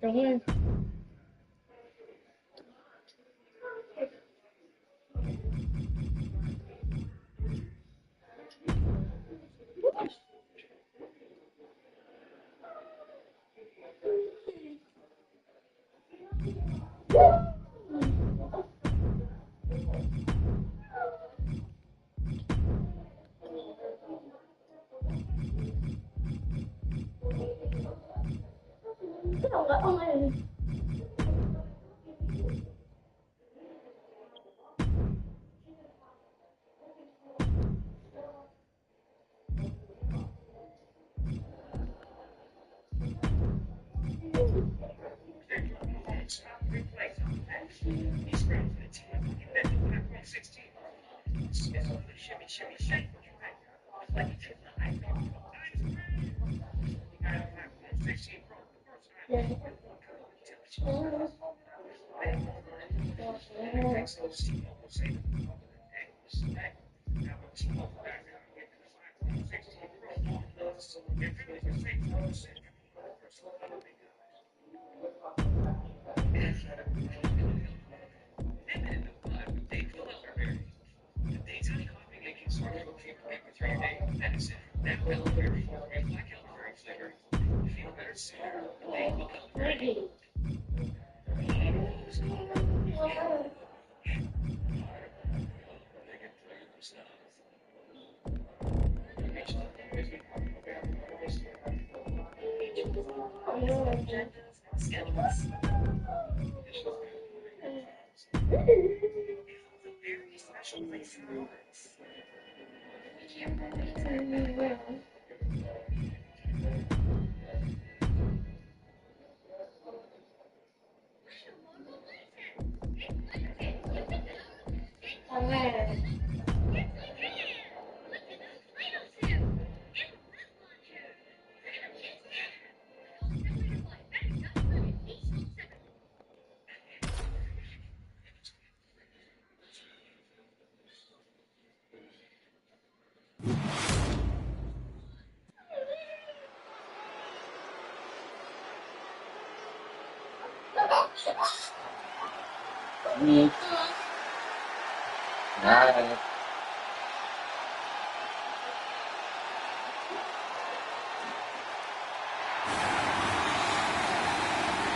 Đúng rồi. Cái đầu gỡ ông này.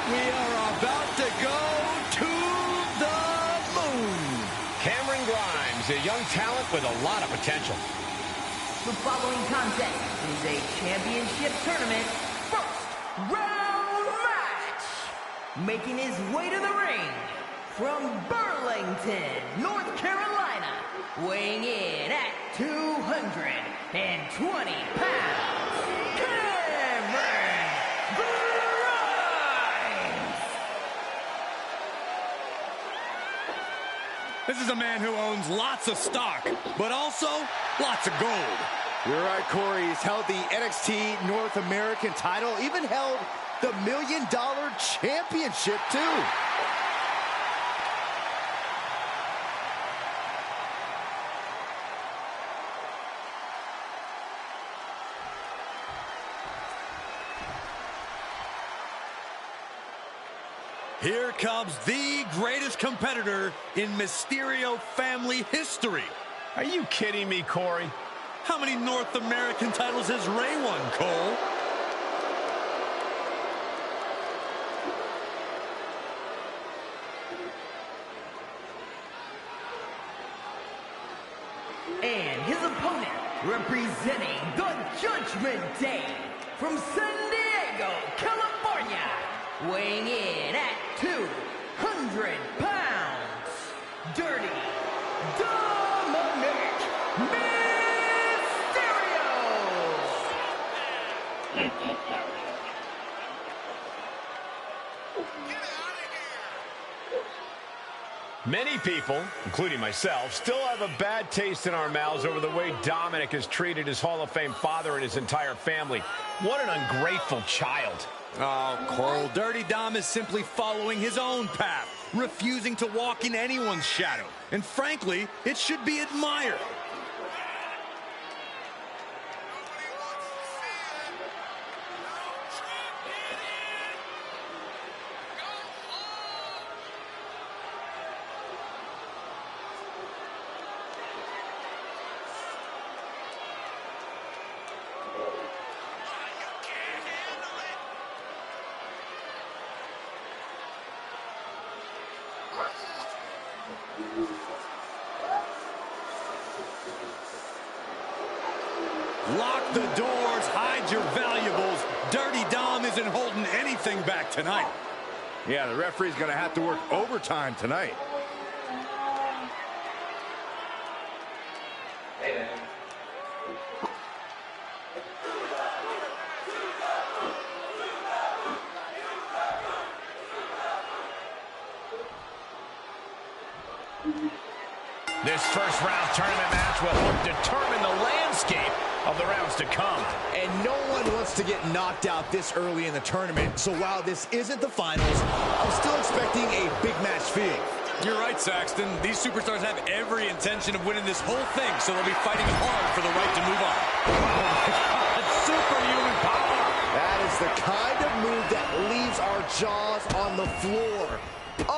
We are about to go to the moon. Cameron Grimes, a young talent with a lot of potential. The following contest is a championship tournament first round match. Making his way to the ring from Burlington, North Carolina, weighing in at 220 pounds, Cameron Grimes. This is a man who owns lots of stock, but also lots of gold. You're right, Corey. He's held the NXT North American title, even held the $1 Million Championship, too. Here comes the greatest competitor in Mysterio family history. Are you kidding me, Corey? How many North American titles has Ray won, Cole? And his opponent, representing the Judgment Day, from San Diego, California, weighing in at 200 pounds, Dirty Dominic Mysterio! Many people, including myself, still have a bad taste in our mouths over the way Dominic has treated his Hall of Fame father and his entire family. What an ungrateful child. Oh, Cole, Dirty Dom is simply following his own path, refusing to walk in anyone's shadow. And frankly, it should be admired. Lock the doors, hide your valuables. Dirty Dom isn't holding anything back tonight. Yeah, the referee's going to have to work overtime tonight. This first round tournament match will help determine the landscape of the rounds to come. And no one wants to get knocked out this early in the tournament. So while this isn't the finals, I'm still expecting a big match feel. You're right, Saxton. These superstars have every intention of winning this whole thing, so they'll be fighting hard for the right to move on. Oh my God, superhuman power. That is the kind of move that leaves our jaws on the floor.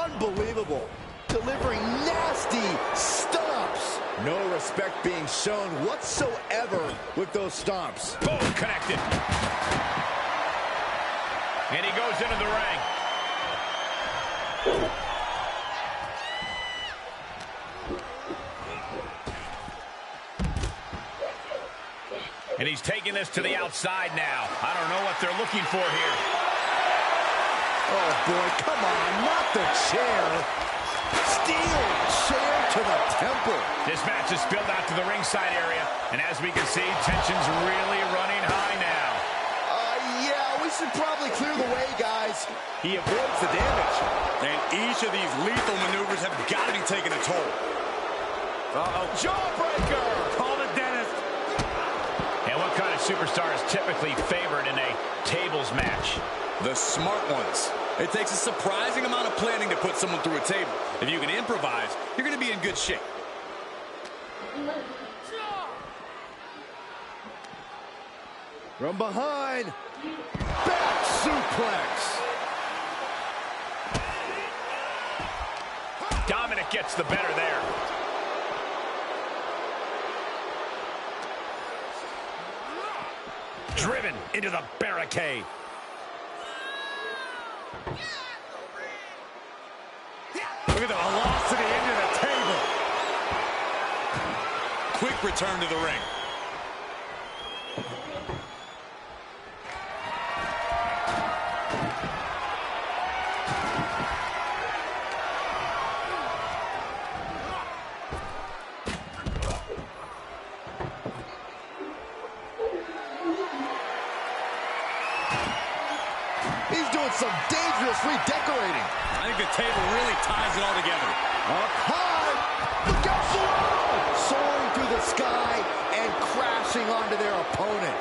Unbelievable. Delivering nasty stomps. No respect being shown whatsoever with those stomps. Boom, connected. And he goes into the ring. And he's taking this to the outside now. I don't know what they're looking for here. Oh, boy, come on, not the chair. Steel chair to the temple. This match is spilled out to the ringside area. And as we can see, tension's really running high now. Yeah, we should probably clear the way, guys. He avoids the damage. And each of these lethal maneuvers have got to be taking a toll. Uh-oh, jawbreaker. Call it Dennis. And what kind of superstar is typically favored in a tables match? The smart ones. It takes a surprising amount of planning to put someone through a table. If you can improvise, you're going to be in good shape. From behind, back suplex. Dominic gets the better there. Driven into the barricade. Look at the velocity into the table. Quick return to the ring. He's doing some dangerous redecorating. I think the table really ties it all together. Up high, look out below! Soaring through the sky and crashing onto their opponent.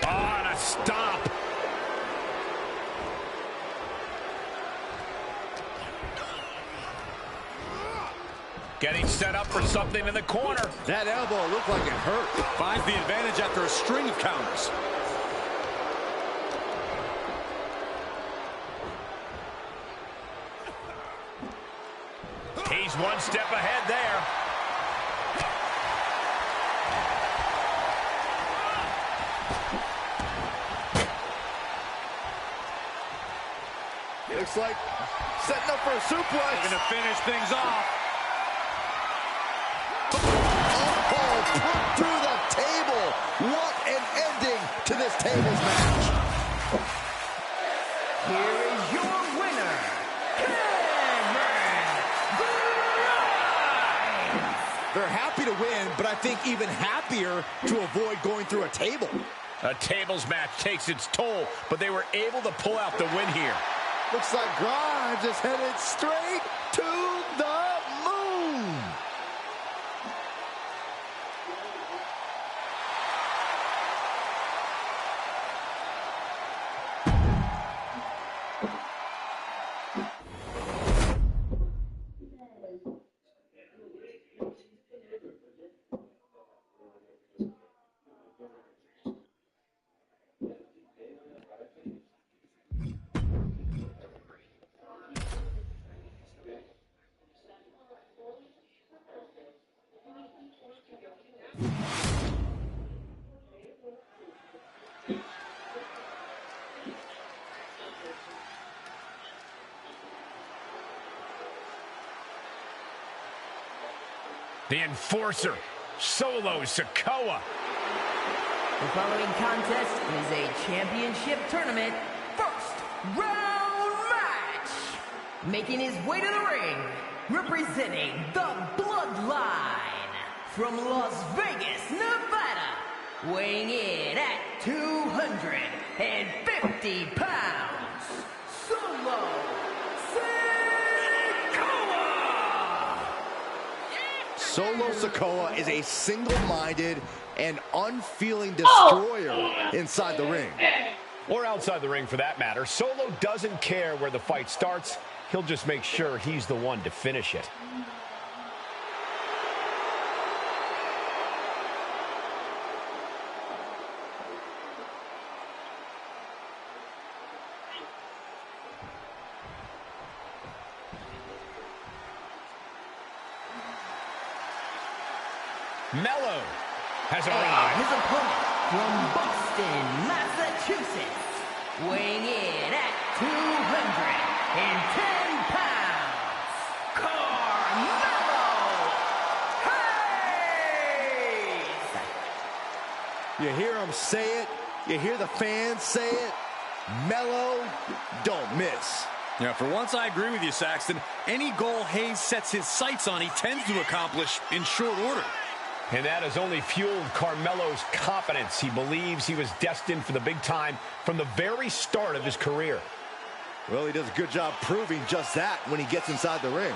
Oh, and a stomp. Getting set up for something in the corner. That elbow looked like it hurt. Finds the advantage after a string of counters. He's one step ahead there. Looks like setting up for a suplex. Going to finish things off. Oh, put through the table. What an ending to this tables match. Here is your winner, Cameron Grimes. They're happy to win, but I think even happier to avoid going through a table. A tables match takes its toll, but they were able to pull out the win here. Looks like Grimes is headed straight to the moon. The enforcer, Solo Sikoa. The following contest is a championship tournament first round match. Making his way to the ring, representing the Bloodline from Las Vegas, Nevada, weighing in at 250 pounds, Solo Sikoa! Solo Sikoa is a single-minded and unfeeling destroyer inside the ring. Or outside the ring, for that matter. Solo doesn't care where the fight starts. He'll just make sure he's the one to finish it. Mello has arrived. His opponent from Boston, Massachusetts, weighing in at 210 pounds, Carmelo Hayes! You hear him say it, you hear the fans say it, Mello, don't miss. Yeah, for once I agree with you, Saxton. Any goal Hayes sets his sights on, he tends to accomplish in short order. And that has only fueled Carmelo's confidence. He believes he was destined for the big time from the very start of his career. Well, he does a good job proving just that when he gets inside the ring.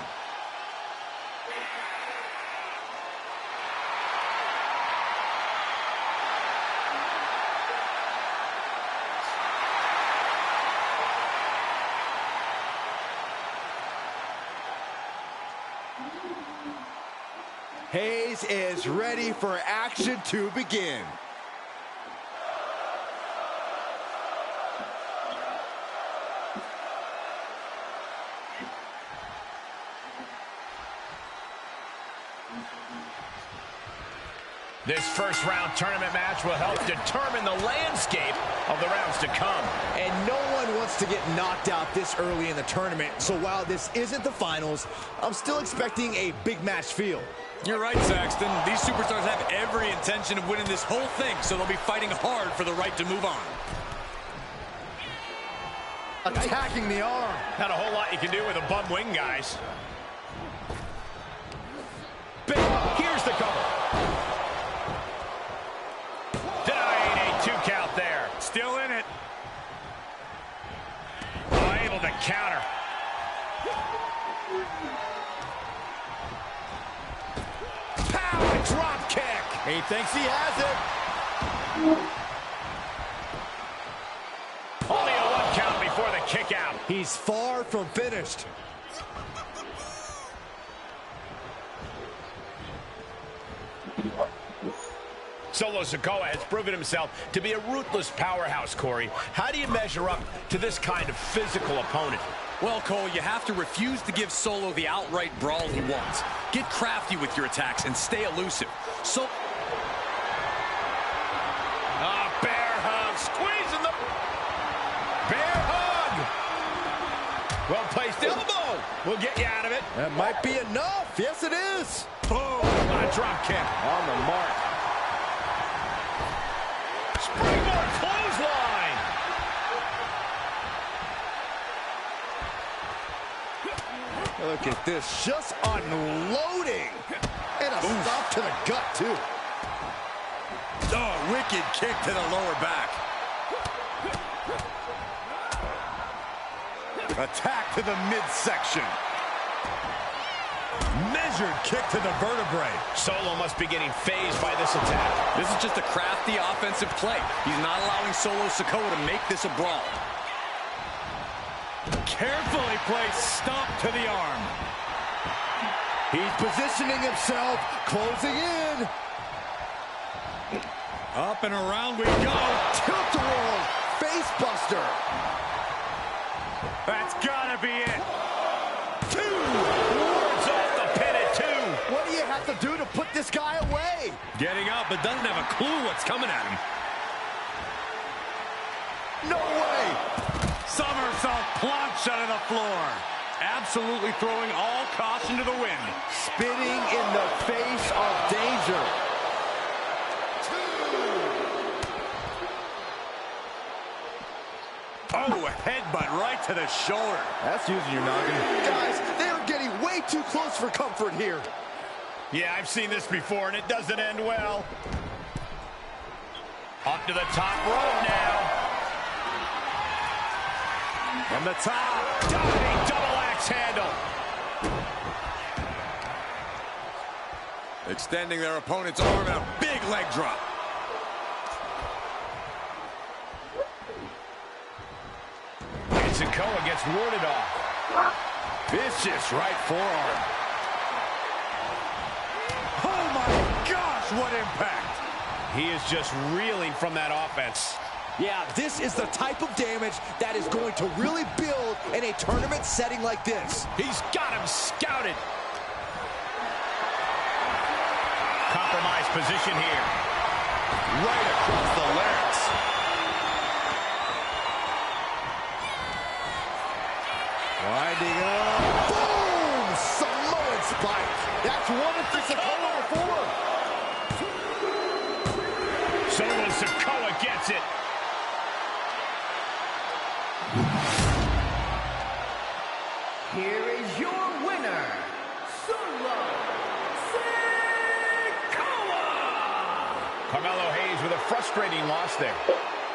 Hayes is ready for action to begin. This first round tournament match will help determine the landscape of the rounds to come. And no one wants to get knocked out this early in the tournament, so while this isn't the finals, I'm still expecting a big match feel. You're right, Saxton. These superstars have every intention of winning this whole thing, so they'll be fighting hard for the right to move on. Attacking the arm. Not a whole lot you can do with a bum wing, guys. Here's the cover. Denied a 2 count there. Still in it. Able to counter. Power drop kick. He thinks he has it. Only a 1 count before the kick out. He's far from finished. Solo Sikoa has proven himself to be a ruthless powerhouse, Corey. How do you measure up to this kind of physical opponent? Well, Cole, you have to refuse to give Solo the outright brawl he wants. Get crafty with your attacks and stay elusive. Bear hug, squeezing the bear hug. Well-placed elbow will get you out of it. That might be enough. Yes, it is. Boom, a drop kick. On the mark. Springboard clothesline. Look at this, just unloading. And a stop to the gut, too. Oh, wicked kick to the lower back. Attack to the midsection. Measured kick to the vertebrae. Solo must be getting phased by this attack. This is just a crafty offensive play. He's not allowing Solo Sikoa to make this a brawl. Carefully placed stomp to the arm. He's positioning himself, closing in. Up and around we go. Tilt-a-whirl, face-buster. That's gotta be it. 2. Wards off the pin at 2. What do you have to do to put this guy away? Getting up, but doesn't have a clue what's coming at him. No way. Somersault plunge out of the floor. absolutely throwing all caution to the wind. Spitting in the face of danger. Oh, headbutt right to the shoulder. That's using your noggin. Guys, they are getting way too close for comfort here. Yeah, I've seen this before, and it doesn't end well. Up to the top rope now. From the top. Diving double axe handle. Extending their opponent's arm and a big leg drop. And Sikoa gets warded off. Vicious right forearm. Oh my gosh, what impact. He is just reeling from that offense. Yeah, this is the type of damage that is going to really build in a tournament setting like this. He's got him scouted. Compromised position here. Right across the larynx. Winding up. Boom! Samoan spike. That's one of the Sikoa before. Solo Sikoa gets it. Here is your winner, Solo Sikoa! Carmelo Hayes with a frustrating loss there.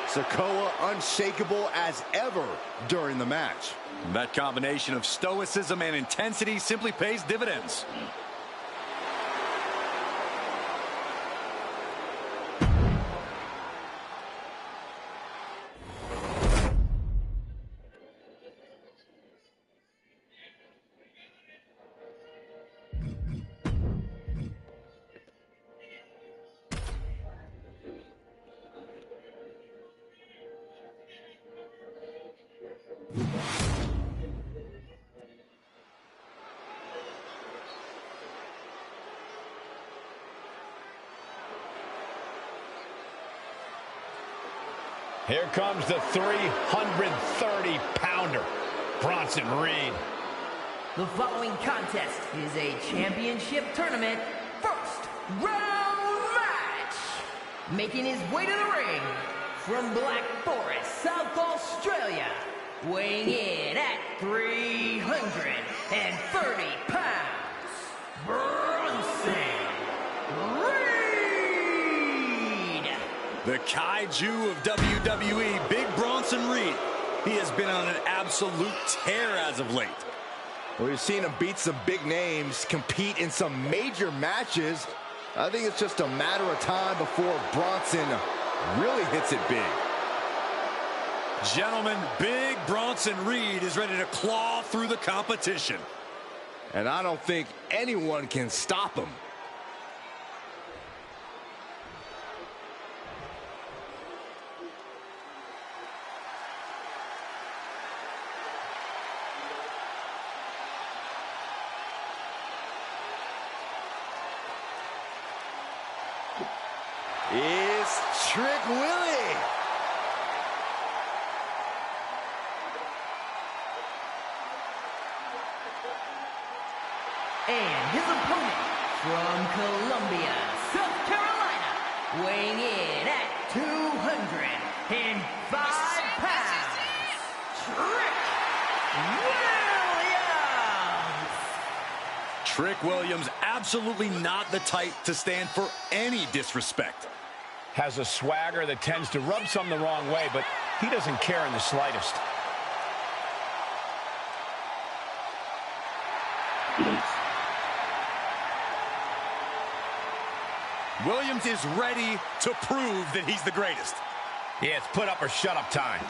Sikoa unshakable as ever during the match. That combination of stoicism and intensity simply pays dividends. Here comes the 330-pounder, Bronson Reed. The following contest is a championship tournament first round match. Making his way to the ring from Black Forest, South Australia, weighing in at 330 pounds, Bronson Reed. The kaiju of WWE, Big Bronson Reed. He has been on an absolute tear as of late. We've seen him beat some big names, compete in some major matches. I think it's just a matter of time before Bronson really hits it big. Gentlemen, Big Bronson Reed is ready to claw through the competition. And I don't think anyone can stop him. It's Trick Willie. And his opponent from Columbia, South Carolina, weighing in at 205 pounds, Trick Trick Williams. Williams, absolutely not the type to stand for any disrespect. Has a swagger that tends to rub some the wrong way, but he doesn't care in the slightest. Williams is ready to prove that he's the greatest. Yeah, it's put up or shut up time.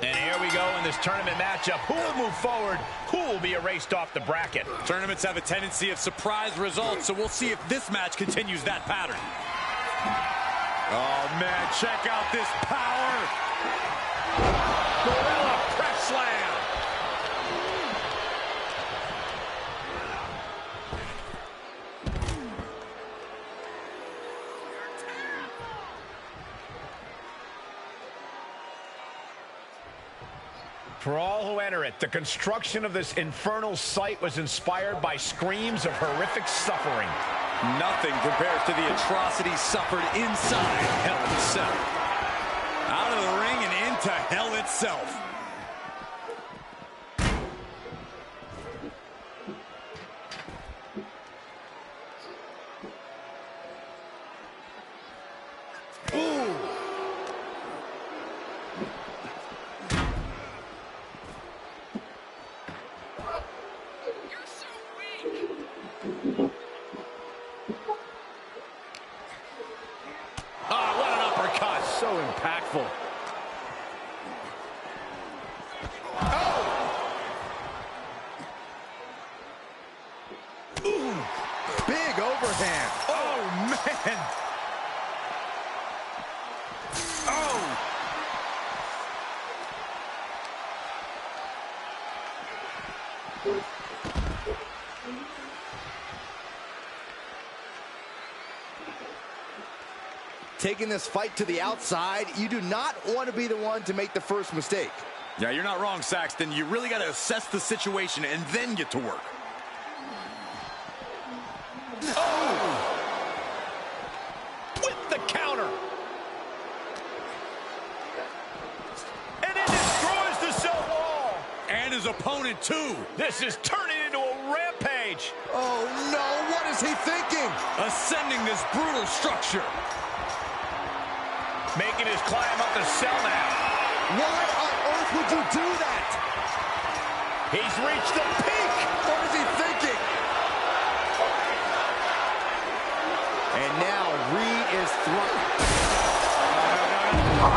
And here we go in this tournament matchup. Who will move forward? Who will be erased off the bracket? Tournaments have a tendency of surprise results, so we'll see if this match continues that pattern. Oh, man, check out this power. Gorilla. For all who enter it, the construction of this infernal site was inspired by screams of horrific suffering. Nothing compares to the atrocities suffered inside hell itself. Out of the ring and into hell itself. Ooh. Oh, what an uppercut. So impactful. Oh! Ooh, big overhand. Oh, man. Oh! Taking this fight to the outside, you do not want to be the one to make the first mistake. Yeah, you're not wrong, Saxton. You really got to assess the situation and then get to work. Oh! With the counter. And it destroys the cell wall. And his opponent, too. This is turning into a rampage. Oh, no. What is he thinking? Ascending this brutal structure. Making his climb up the cell now. Why on earth would you do that? He's reached the peak. What is he thinking? And now Reed is throwing.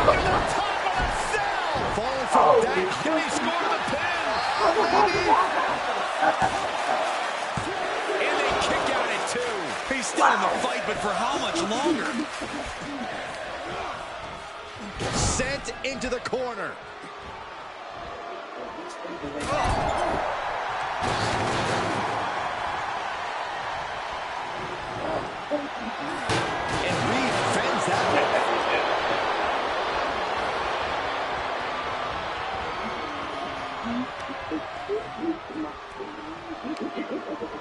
To the top of the cell. Falling from that. Can he score the pin? And they kick out at 2. He's still in the fight, but for how much longer? Sent into the corner. And Reed fends that.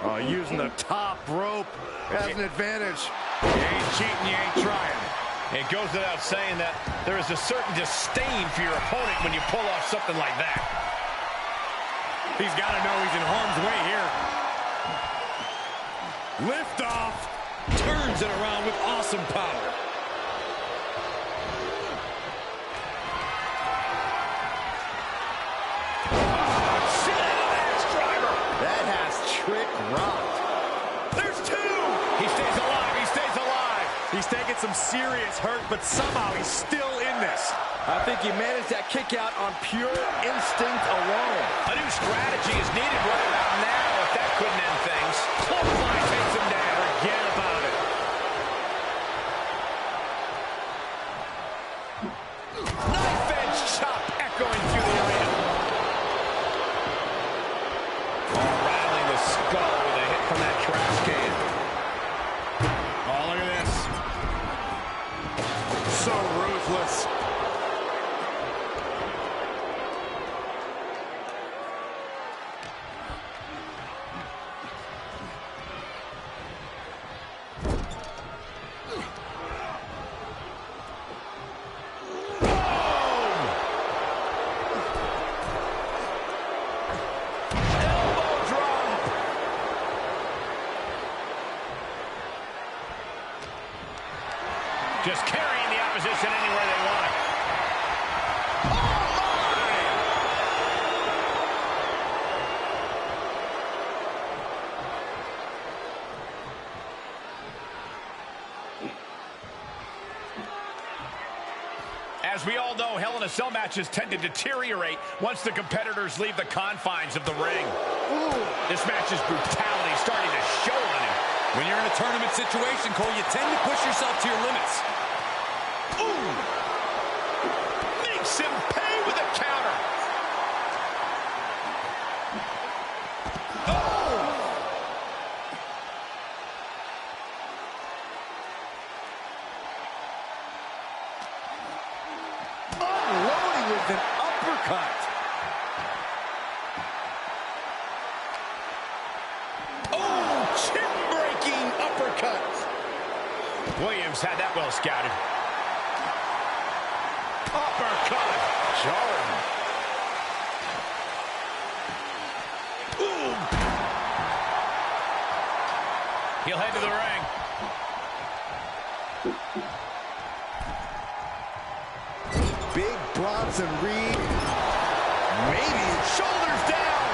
Oh, using the top rope Has an advantage. You ain't cheating, you ain't trying. It goes without saying that there is a certain disdain for your opponent when you pull off something like that. He's got to know he's in harm's way here. Lift off. Turns it around with awesome power. That has trick rocked. There's 2. He stays alive. He stays alive. He's taking some serious hurt, but somehow he's still in this. I think he managed that kick out on pure instinct alone. A new strategy is needed right about now if that couldn't end things. Clothesline takes him down. Forget about it. Knife edge chop echoing through the arena. Oh, rattling the skull with a hit from that trash can. Oh, look at this. So ruthless. Just carrying the opposition anywhere they want it. Oh, my! As we all know, Hell in a Cell matches tend to deteriorate once the competitors leave the confines of the ring. Ooh. This match's brutality starting to show on him. When you're in a tournament situation, Cole, you tend to push yourself to your limits. Ooh! Makes him pay with a counter. Oh! Unloading with an uppercut. Williams had that well scouted. Uppercut. Jordan. Ooh. He'll head to the ring. Big Bronson Reed. Maybe shoulders down.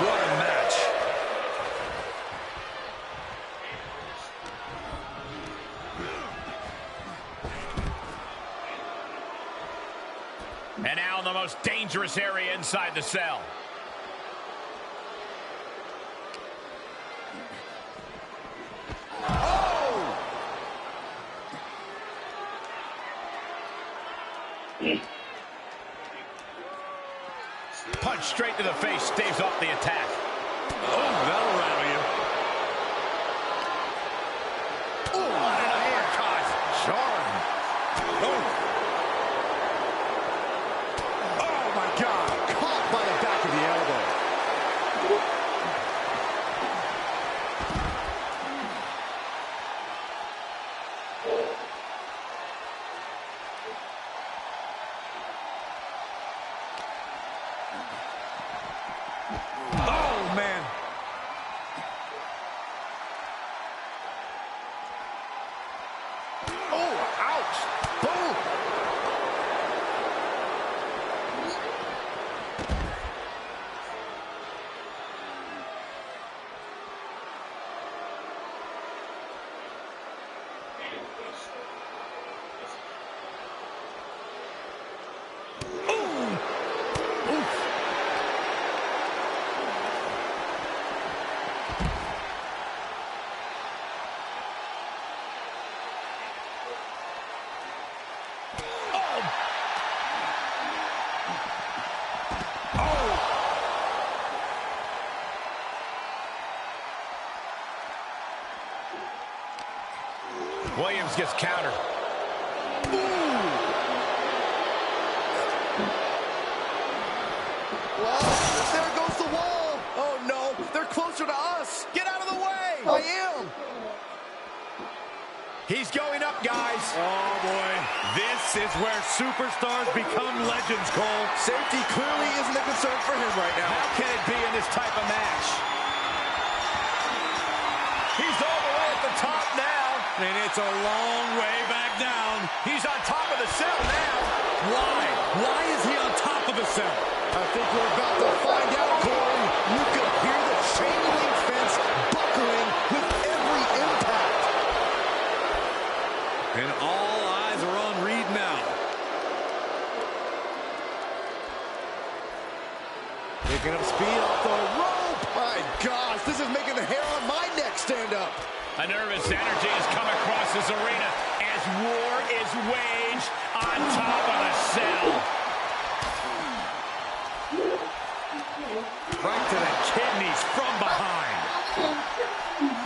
What a match. And now in the most dangerous area inside the cell. Punch straight to the face, staves off the attack. Oh, that'll rattle you. Oh, what an uppercut. Jordan. Oh my God. Caught by the back of the elbow. Oh, man. Oh, ouch. Boom. Williams gets countered. Well, there goes the wall. Oh no, they're closer to us. Get out of the way. I am. He's going up, guys. Oh, boy. This is where superstars become legends, Cole. Safety clearly isn't a concern for him right now. How can it be in this type of match? He's all the way at the top now. And it's a long way back down. He's on top of the cell now. Why? Why is he on top of the cell? I think we're about to find out, Corey. You can hear the chain link fence buckling with every impact. And all eyes are on Reed now. Picking up speed off the rope. My gosh, this is making the hair on my neck stand up. A nervous energy has come across this arena as war is waged on top of the cell. Right to the kidneys from behind.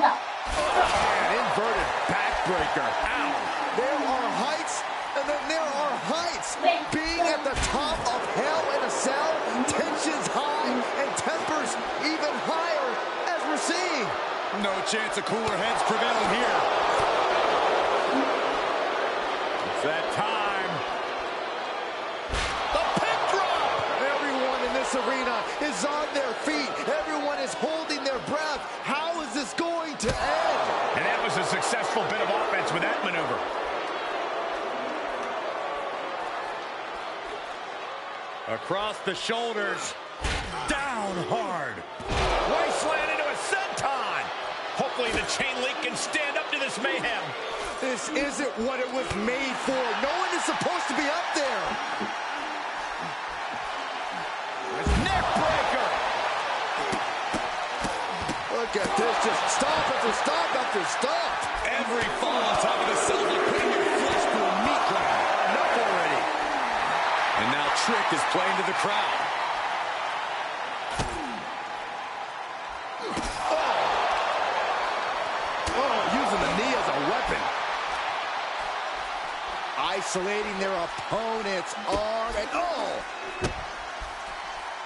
An inverted backbreaker. Ow. There are heights, and then there are heights. Being at the top of hell in a cell, tensions high and tempers even higher, as we're seeing. No chance of cooler heads prevailing here. It's that time. The pin drop! Everyone in this arena is on their feet. Everyone is holding their breath. How is this going to end? And that was a successful bit of offense with that maneuver. Across the shoulders. Down hard. Wasteland into a senton. Hopefully the chain link can stand up to this mayhem. This isn't what it was made for. No one is supposed to be up there. Neck breaker. Look at this, just stop after stop after stop. Every fall on top of the cell is like putting your flesh through a meat grinder. Enough already. And now Trick is playing to the crowd. Oh, using the knee as a weapon. Isolating their opponent's arm and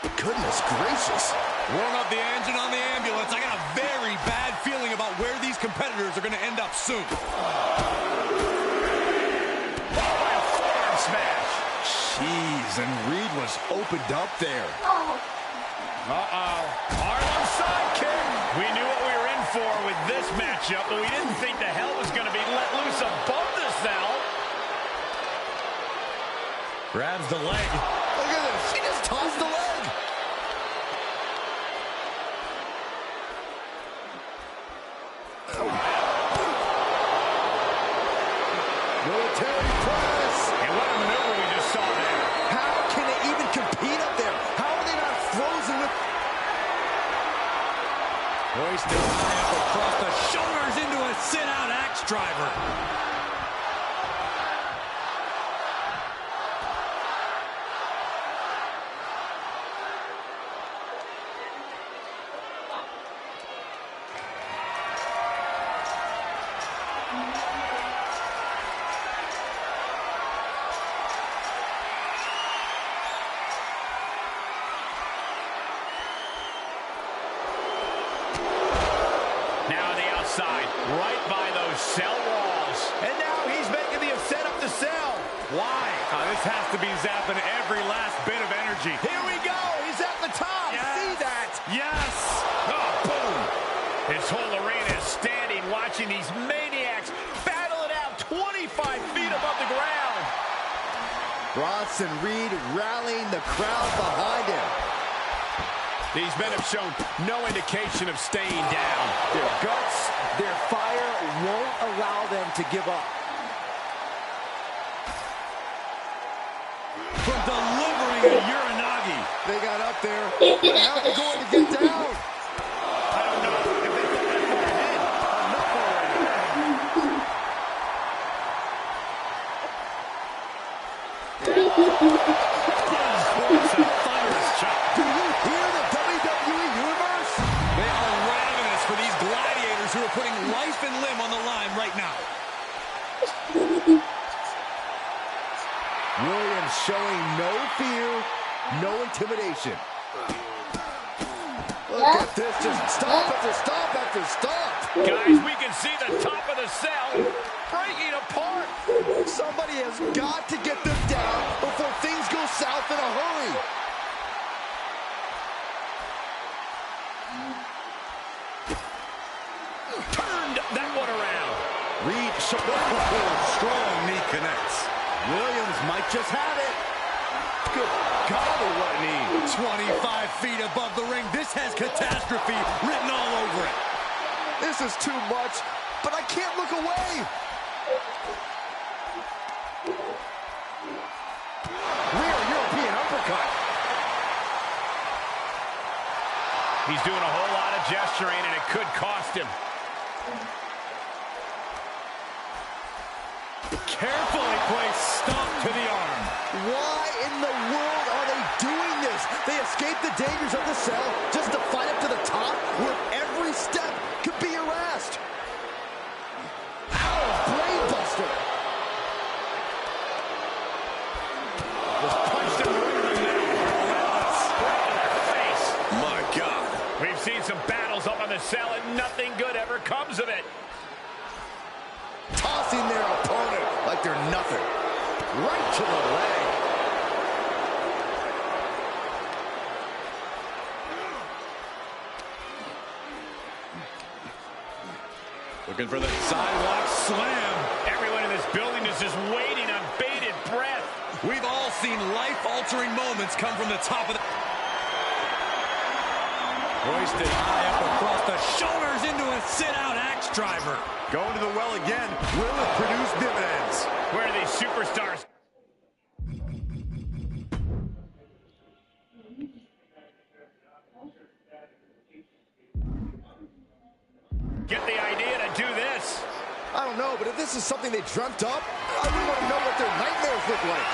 Goodness gracious. Warm up the engine on the ambulance. I got a very bad feeling about where these competitors are going to end up soon. Forearm smash. Jeez, and Reed was opened up there. Harlem sidekick. We knew what we were in for with this matchup, but we didn't think the hell was going to be let loose above the cell. Grabs the leg. Look at this. He just tossed the leg. Military press. And what a maneuver we just saw there. How can they even compete up there? How are they not frozen with... Hoisted high up across the shoulders into a sit-out axe driver. Right by those cell walls. And now he's making the ascent up the cell. Why? This has to be zapping every last bit of energy. Here we go. He's at the top. Yes. See that? Yes. Oh, boom. This whole arena is standing watching these maniacs battle it out 25 feet above the ground. Bronson Reed rallying the crowd behind him. These men have shown no indication of staying down. Their guts, their fire won't allow them to give up. From delivering a Uranagi. They got up there, but how are they going to get down? I don't know if they got that far ahead. Enough already. It's a thunderous chop. Do you hear the WWE Universe? They are ravenous for these gladiators who are putting life and limb on the line right now. Williams showing no fear, no intimidation. Look at this, just stop after stop after stop. Guys, we can see the top of the cell breaking apart. Somebody has got to get them down before things go south in a hurry. Turned that one around. Reed, strong knee connects. Williams might just have it. Good God, what a knee. 25 feet above the ring. This has catastrophe written all over it. This is too much, but I can't look away. Rear European uppercut. He's doing a whole lot of gesturing, and it could cost him. Carefully placed stomp to the arm. Why in the world are they doing this? They escaped the dangers of the cell just to fight up to the top where every step could be harassed. Ow, brain buster. Was punched in the rear face. My God. We've seen some battles up on the cell, and nothing good ever comes of it. Tossing their opponent like they're nothing. Right to the leg. Looking for the sidewalk slam. Everyone in this building is just waiting on bated breath. We've all seen life-altering moments come from the top of the... Hoisted high up across the shoulders into a sit-out axe driver. Going to the well again. Will it produce dividends? Where are these superstars? Get the idea to do this. I don't know, but if this is something they dreamt up, I really want to know what their nightmares look like.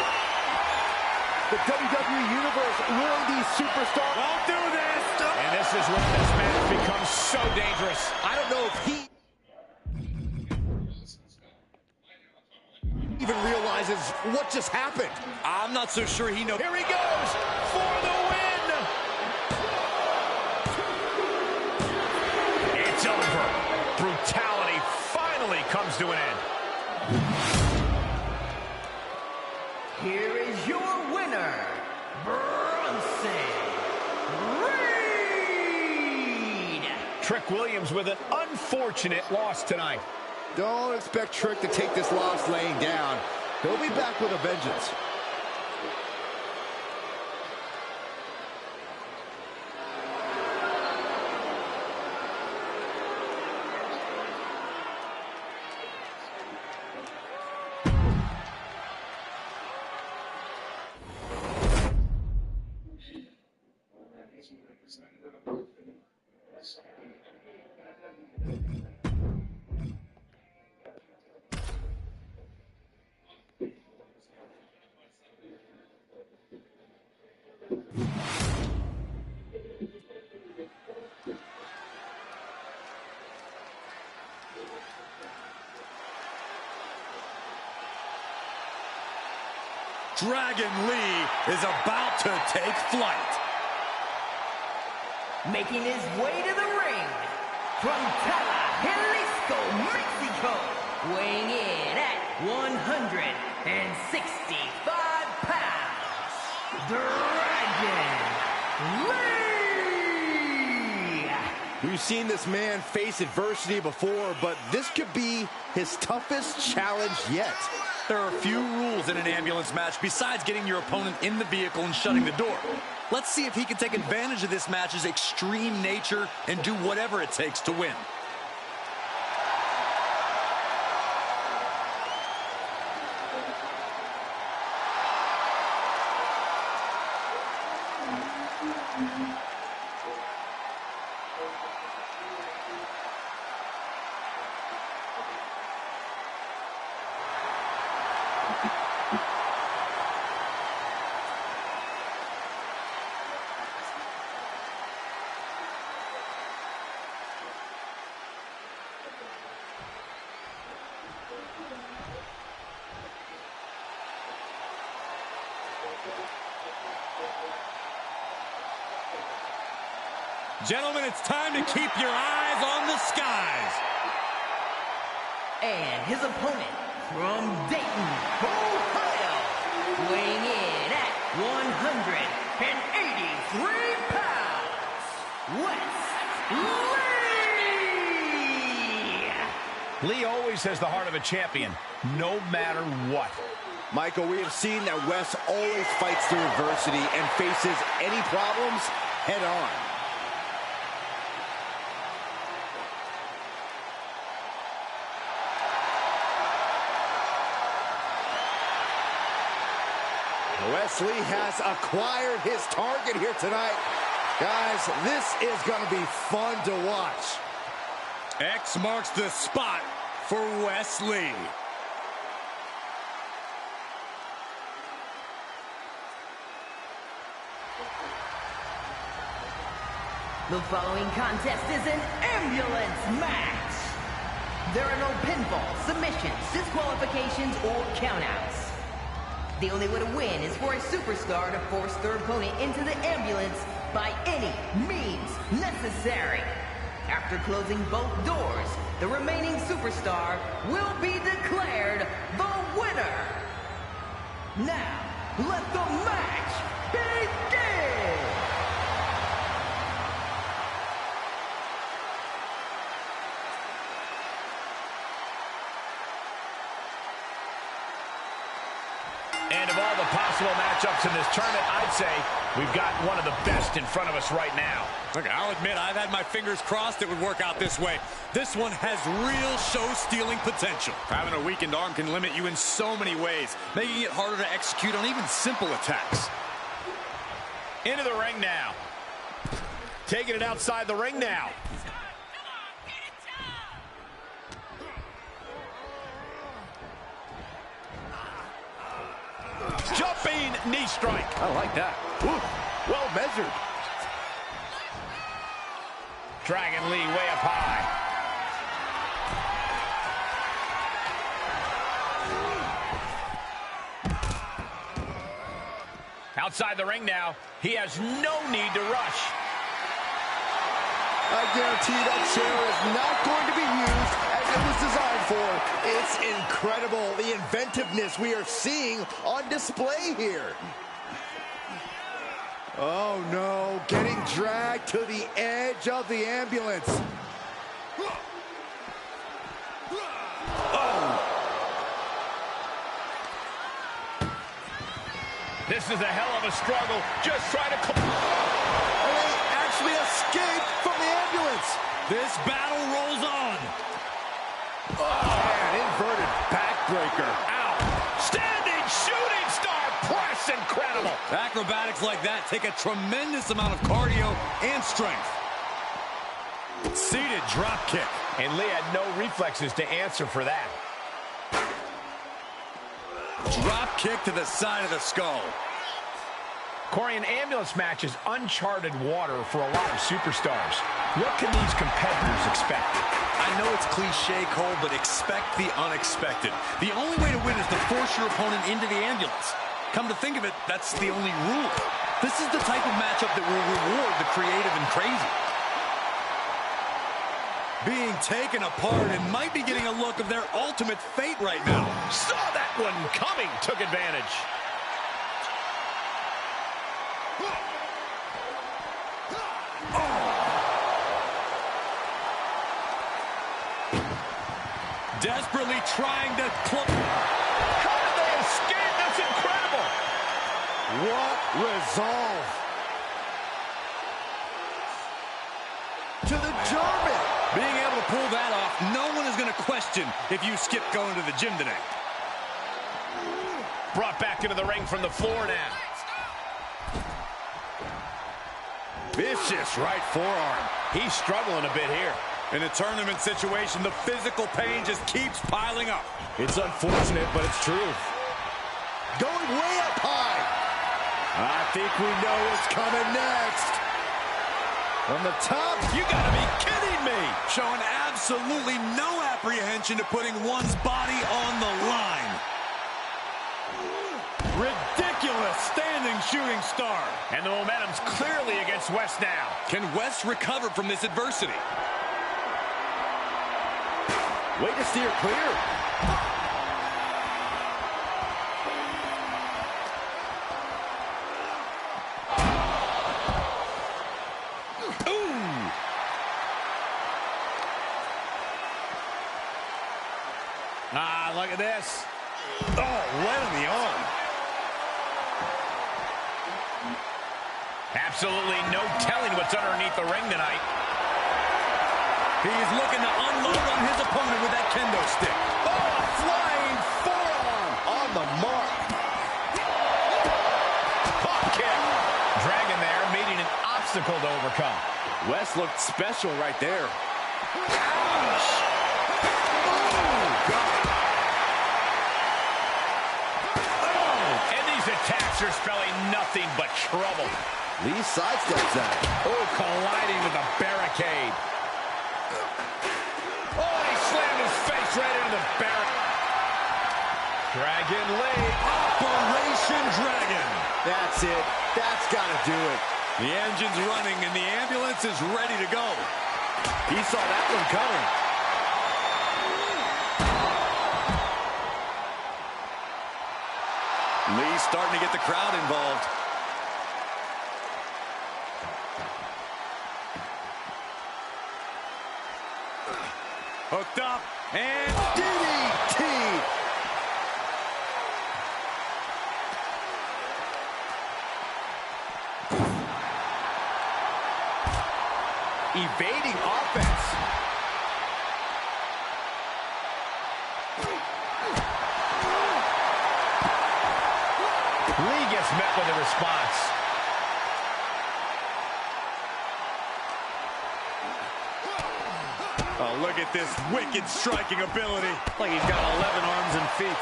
The WWE Universe willing these superstars. Don't do this. And this is where this match becomes so dangerous. I don't know if he even realizes what just happened. I'm not so sure he knows. Here he goes for the win. It's over. Brutality finally comes to an end. Here is your winner, Bronson Reed. Trick Williams with an unfortunate loss tonight. Don't expect Trick to take this loss laying down. He'll be back with a vengeance. Dragon Lee is about to take flight. Making his way to the ring from Jalisco, Mexico, weighing in at 165 pounds, Dragon Lee! We've seen this man face adversity before, but this could be his toughest challenge yet. There are few rules in an ambulance match besides getting your opponent in the vehicle and shutting the door. Let's see if he can take advantage of this match's extreme nature and do whatever it takes to win. Gentlemen, it's time to keep your eyes on the skies. And his opponent from Dayton, Ohio, weighing in at 183 pounds, Wes Lee! Lee always has the heart of a champion, no matter what. Michael, we have seen that Wes always fights through adversity and faces any problems head on. Wes Lee has acquired his target here tonight. Guys, this is going to be fun to watch. X marks the spot for Wes Lee. The following contest is an ambulance match. There are no pinfalls, submissions, disqualifications, or countouts. The only way to win is for a superstar to force their opponent into the ambulance by any means necessary. After closing both doors, the remaining superstar will be declared the winner. Now, let the match begin! And of all the possible matchups in this tournament, I'd say we've got one of the best in front of us right now. Look, I'll admit I've had my fingers crossed it would work out this way. This one has real show-stealing potential. Having a weakened arm can limit you in so many ways, making it harder to execute on even simple attacks. Into the ring now. Taking it outside the ring now. Jumping knee strike. I like that. Ooh, well measured. Dragon Lee way up high. Outside the ring now. He has no need to rush. I guarantee that chair is not going to be used as it was designed for. It's incredible, the inventiveness we are seeing on display here. Oh no, getting dragged to the edge of the ambulance. This is a hell of a struggle. Just try to... And they actually escaped from the ambulance. This battle rolls on. Oh, an inverted backbreaker. Ow. Standing shooting star press. Incredible. Acrobatics like that take a tremendous amount of cardio and strength. Seated drop kick. And Lee had no reflexes to answer for that. Drop kick to the side of the skull. Corey, an ambulance match is uncharted water for a lot of superstars. What can these competitors expect? I know it's cliche, Cole, but expect the unexpected. The only way to win is to force your opponent into the ambulance. Come to think of it, that's the only rule. This is the type of matchup that will reward the creative and crazy. Being taken apart and might be getting a look of their ultimate fate right now. Saw that one coming, took advantage. Desperately trying to close. How did they escape? That's incredible. What resolve. To the German. Being able to pull that off, no one is going to question if you skip going to the gym today. Brought back into the ring from the floor now. Vicious right forearm. He's struggling a bit here. In a tournament situation, the physical pain just keeps piling up. It's unfortunate, but it's true. Going way up high. I think we know what's coming next. From the top. You gotta be kidding me. Showing absolutely no apprehension to putting one's body on the line. Ridiculous standing shooting star. And the momentum's clearly against West now. Can West recover from this adversity? Way to steer clear. Look at this. Oh, right on the arm. Absolutely no telling what's underneath the ring tonight. He's looking to unload on his opponent with that kendo stick. Oh, flying forearm on the mark. Pop kick. Dragon there, meeting an obstacle to overcome. West looked special right there. Ouch. Attacks are spelling nothing but trouble. Lee sidesteps that. Oh, colliding with the barricade. Oh, he slammed his face right into the barricade. Dragon Lee. Operation Dragon. That's it. That's got to do it. The engine's running and the ambulance is ready to go. He saw that one coming. Lee's starting to get the crowd involved. Hooked up and DDT. Evading offense. Lee gets met with a response. oh, look at this wicked striking ability. Like he's got 11 arms and feet.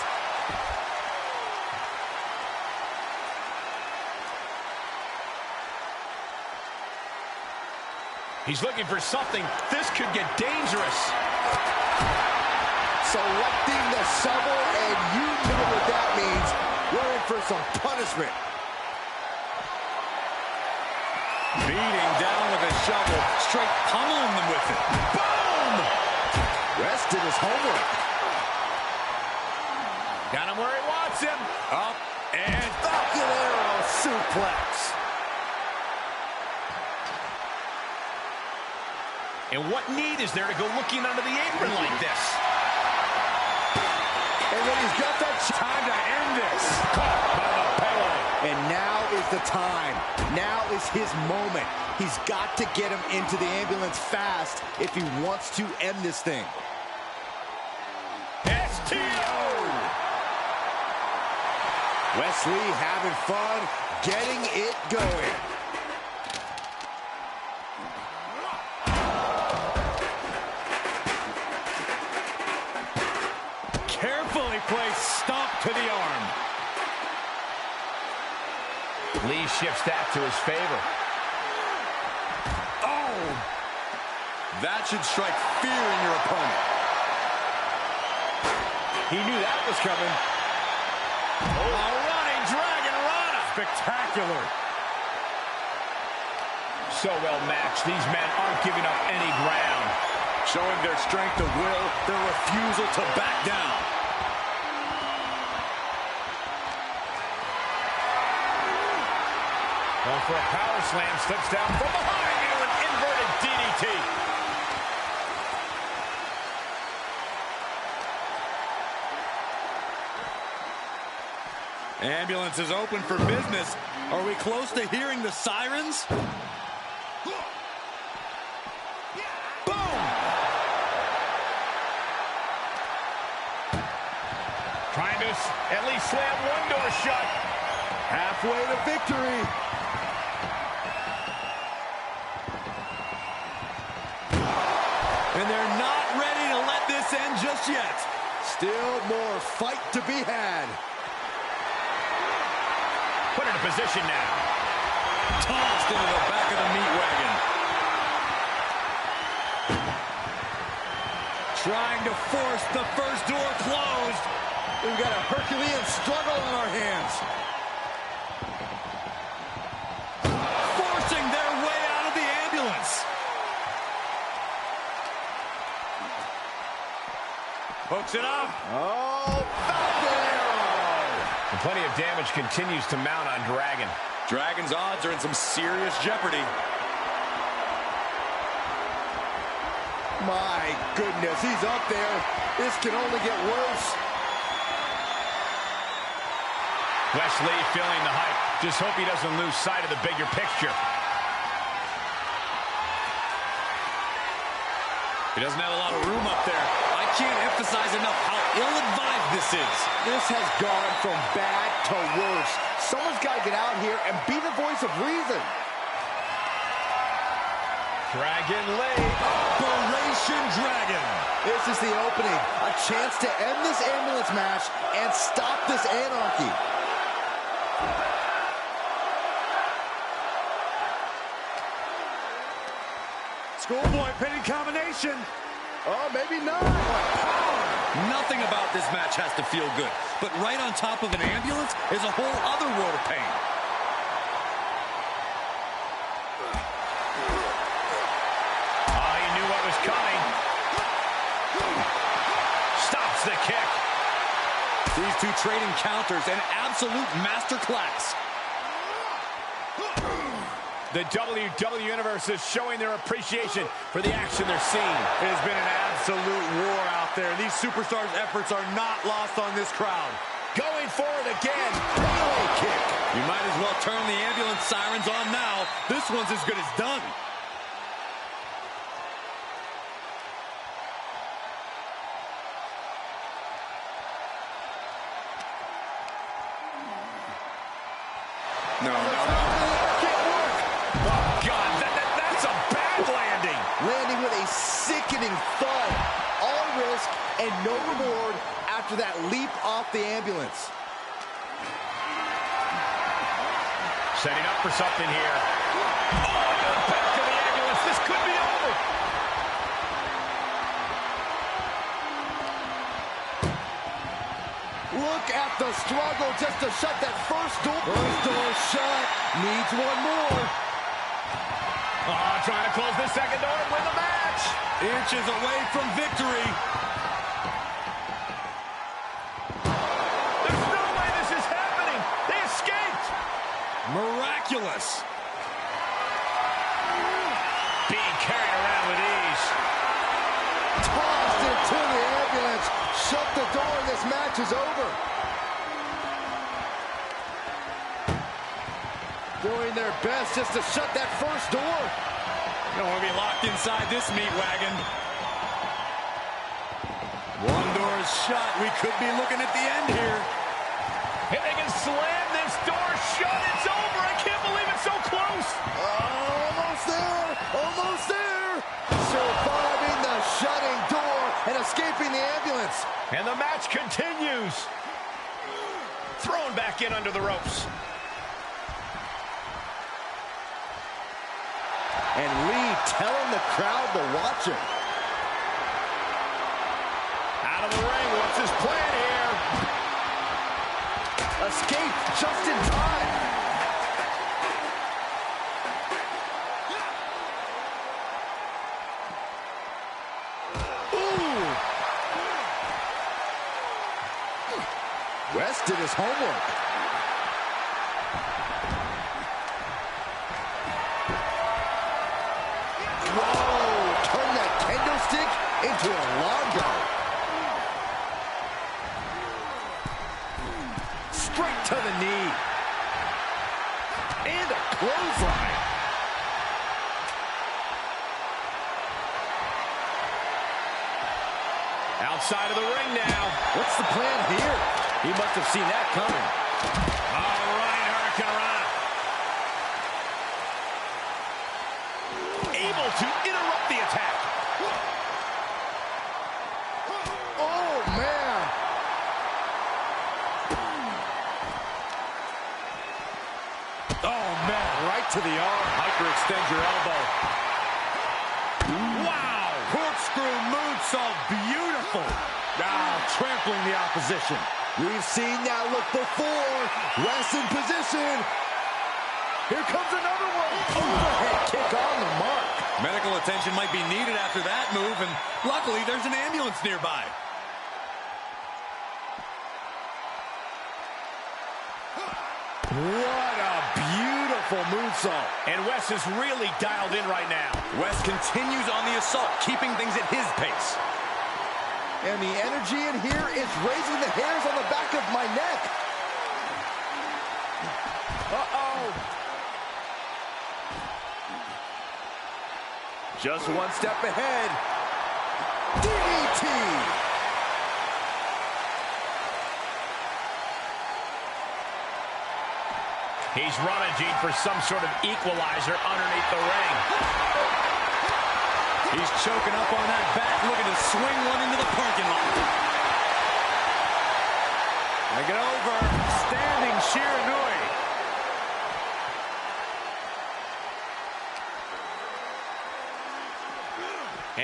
He's looking for something. This could get dangerous. Selecting the shovel, and you know what that means. We're in for some punishment. Beating down with a shovel, straight pummeling them with it. Boom! West did his homework. Got him where he wants him. Up and Falcon Arrow suplex. And what need is there to go looking under the apron like this? And when he's got that time to end this. Caught by the pillow. And now is the time. Now is his moment. He's got to get him into the ambulance fast if he wants to end this thing. STO! Wesley having fun, getting it going. Carefully placed stomp to the arm. Lee shifts that to his favor. Oh! That should strike fear in your opponent. He knew that was coming. Oh, a running Dragon Rana. Spectacular. So well matched. These men aren't giving up any ground. Showing their strength of will, their refusal to back down. Going for a power slam, slips down from behind into an inverted DDT. Ambulance is open for business. Are we close to hearing the sirens? Boom! Trying to at least slam one door shut. Halfway to victory. And they're not ready to let this end just yet. Still more fight to be had. Put in a position now. Tossed into the back of the meat wagon. Trying to force the first door closed. We've got a Herculean struggle on our hands. Forcing their way out of the ambulance. Hooks it up. Oh, Falcon Arrow. And plenty of damage continues to mount on Dragon. Dragon's odds are in some serious jeopardy. My goodness, he's up there. This can only get worse. Wesley feeling the hype. Just hope he doesn't lose sight of the bigger picture. He doesn't have a lot of room up there. I can't emphasize enough how ill-advised this is. This has gone from bad to worse. Someone's got to get out here and be the voice of reason. Dragon Lee. Operation Dragon. This is the opening. A chance to end this ambulance match and stop this anarchy. Schoolboy pinning combination. Oh, maybe not. Nothing about this match has to feel good. But right on top of an ambulance is a whole other world of pain. Oh, he knew what was coming. Stops the kick. These two trading counters, an absolute masterclass. The WWE Universe is showing their appreciation for the action they're seeing. It has been an absolute war out there. These superstars' efforts are not lost on this crowd. Going for it again. Pele kick. You might as well turn the ambulance sirens on now. This one's as good as done. No. Landing with a sickening thud. All risk and no reward after that leap off the ambulance. Setting up for something here. Oh, into the back of the ambulance. This could be over. Look at the struggle just to shut that first door. First door shut. Needs one more. Oh, trying to close the second door and win the match. Inches away from victory. There's no way this is happening. They escaped. Miraculous. Being carried around with ease. Tossed into the ambulance. Shut the door and this match is over. Doing their best just to shut that first door. You don't want to be locked inside this meat wagon. One door is shut. We could be looking at the end here. If they can slam this door shut, it's over. I can't believe it's so close. Almost there. Almost there. Surviving the shutting door and escaping the ambulance. And the match continues. Thrown back in under the ropes. And Lee telling the crowd to watch him. Out of the ring, what's his plan here? Escape just in time. Ooh. West did his homework. Whoa, turn that kendo stick into a longo. Straight to the knee. And a clothesline. Outside of the ring now. What's the plan here? He must have seen that coming. All right, Hurricanrana. Able to interrupt the attack. Oh, man. Oh, man. Right to the arm. Hyperextend your elbow. Wow. Corkscrew moonsault. Beautiful. Now trampling the opposition. We've seen that look before. West in position. Here comes another one. Overhead kick on the mark. Medical attention might be needed after that move, and luckily there's an ambulance nearby. What a beautiful moonsault. And Wes is really dialed in right now. West continues on the assault, keeping things at his pace. And the energy in here is raising the hairs on the back of my neck. Uh-oh. Just one step ahead. DDT. He's rummaging for some sort of equalizer underneath the ring. He's choking up on that back, looking to swing one into the parking lot. Make it over. Standing Shiranui.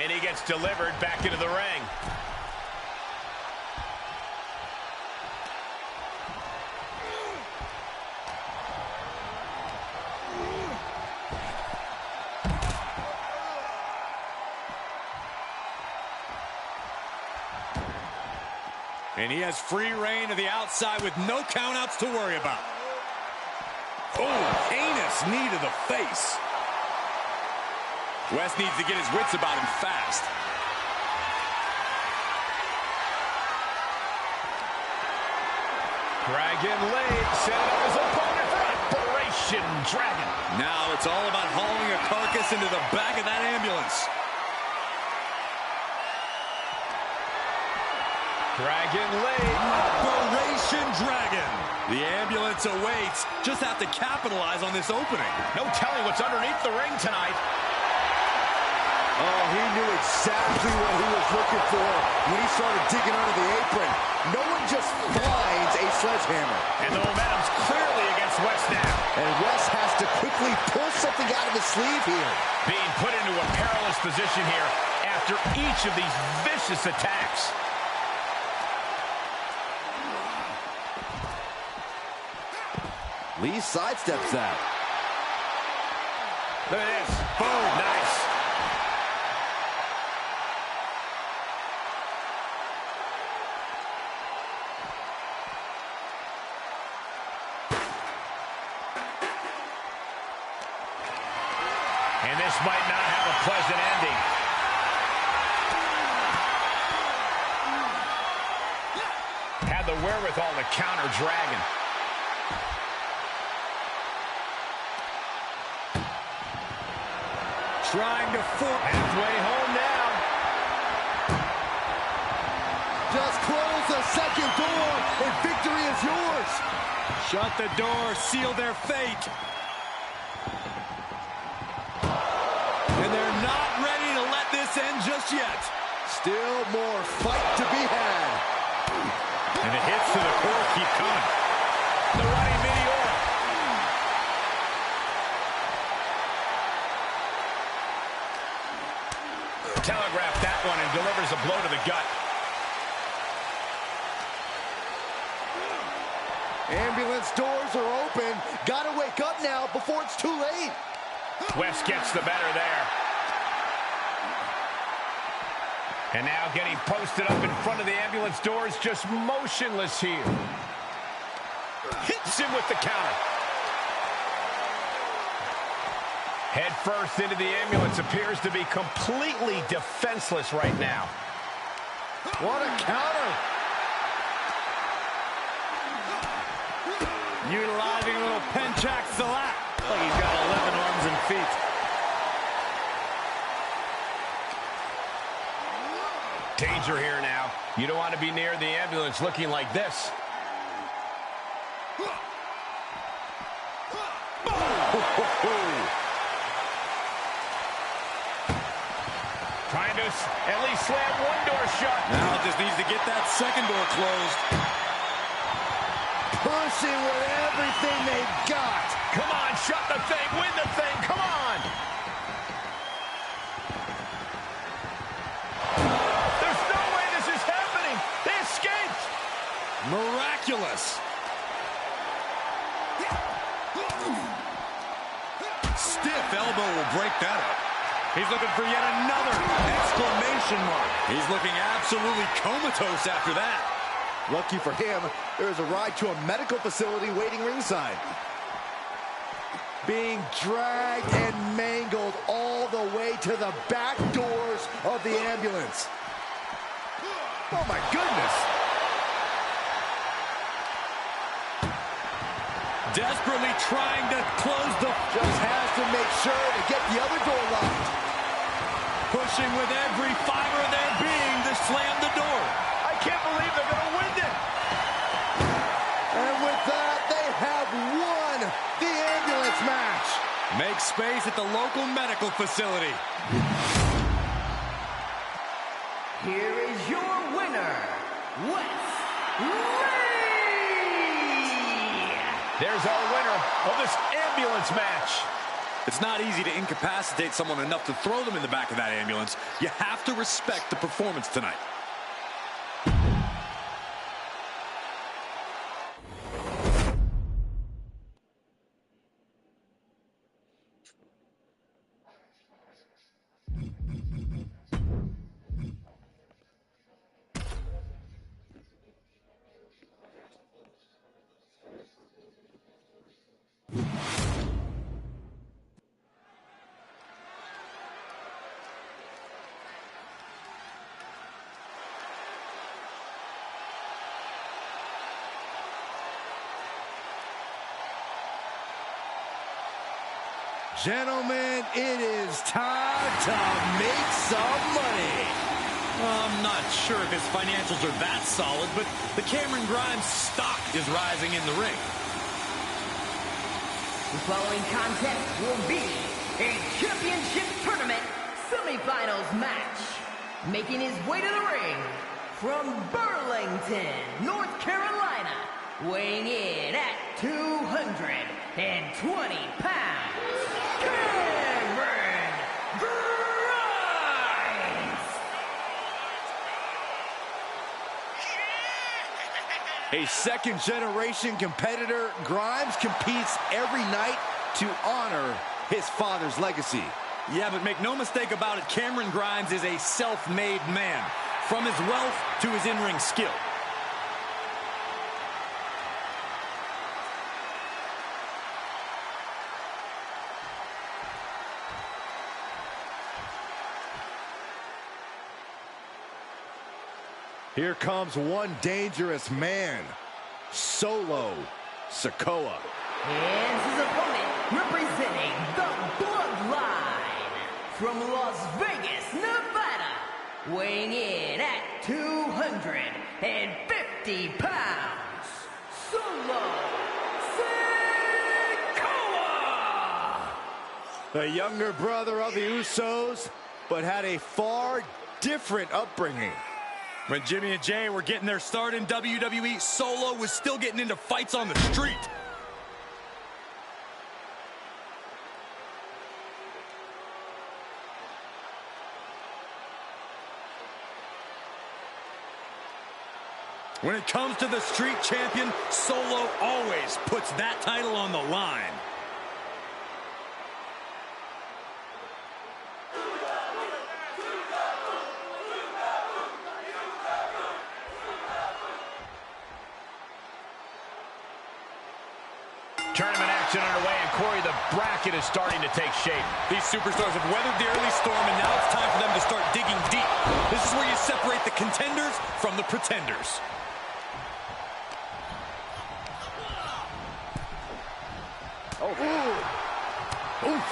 And he gets delivered back into the ring. And he has free reign to the outside with no countouts to worry about. Oh, heinous knee to the face. West needs to get his wits about him fast. Dragon Leg set up his opponent for Operation Dragon. Now it's all about hauling a carcass into the back of that ambulance. Dragon Leg. Operation Dragon. The ambulance awaits. Just have to capitalize on this opening. No telling what's underneath the ring tonight. Oh, he knew exactly what he was looking for when he started digging under the apron. No one just finds a sledgehammer. And the momentum's clearly against West now. And West has to quickly pull something out of his sleeve here. Being put into a perilous position here after each of these vicious attacks. Lee sidesteps that. Look at this. Boom. Nice. And this might not have a pleasant ending. Had the wherewithal to counter Dragon. Trying to force. Halfway home now. Just close the second door, and victory is yours. Shut the door, seal their fate. And they're not ready to let this end just yet. Still more fight to be had. And the hits to the core keep coming. The running meteor. Telegraphed that one and delivers a blow to the gut. Ambulance doors are open. Gotta wake up now before it's too late. West gets the better there. And now getting posted up in front of the ambulance doors, just motionless here. Hits him with the counter. Head first into the ambulance, appears to be completely defenseless right now. What a counter. Utilizing a little penchak salat. Like he's got 11 arms and feet. Danger here now. You don't want to be near the ambulance looking like this. Trying to at least slam one door shut. Now just needs to get that second door closed. Pushing with everything they've got. Come on, shut the thing, win the thing, come on! There's no way this is happening! They escaped! Miraculous. Stiff elbow will break that up. He's looking for yet another exclamation mark. He's looking absolutely comatose after that. Lucky for him, there is a ride to a medical facility waiting ringside. Being dragged and mangled all the way to the back doors of the ambulance. Oh my goodness. Desperately trying to close the... Just has to make sure to get the other door locked. Pushing with every fiber of their being to slam the door. I can't believe they're going to win it. And with that, they have won the ambulance match. Make space at the local medical facility. Here is your winner, Wes Lee! There's our winner of this ambulance match. It's not easy to incapacitate someone enough to throw them in the back of that ambulance. You have to respect the performance tonight. Gentlemen, it is time to make some money. I'm not sure if his financials are that solid, but the Cameron Grimes stock is rising in the ring. The following contest will be a championship tournament semifinals match. Making his way to the ring from Burlington, North Carolina, weighing in at 220 pounds, Cameron Grimes! A second-generation competitor, Grimes competes every night to honor his father's legacy. Yeah, but make no mistake about it, Cameron Grimes is a self-made man. From his wealth to his in-ring skill. Here comes one dangerous man, Solo Sikoa. And his opponent, representing the Bloodline, from Las Vegas, Nevada, weighing in at 250 pounds, Solo Sikoa! The younger brother of the Usos, but had a far different upbringing. When Jimmy and Jay were getting their start in WWE, Solo was still getting into fights on the street. When it comes to the street champion, Solo always puts that title on the line. Tournament action underway, and Corey, the bracket is starting to take shape. These superstars have weathered the early storm, and now it's time for them to start digging deep. This is where you separate the contenders from the pretenders. Oh, oof.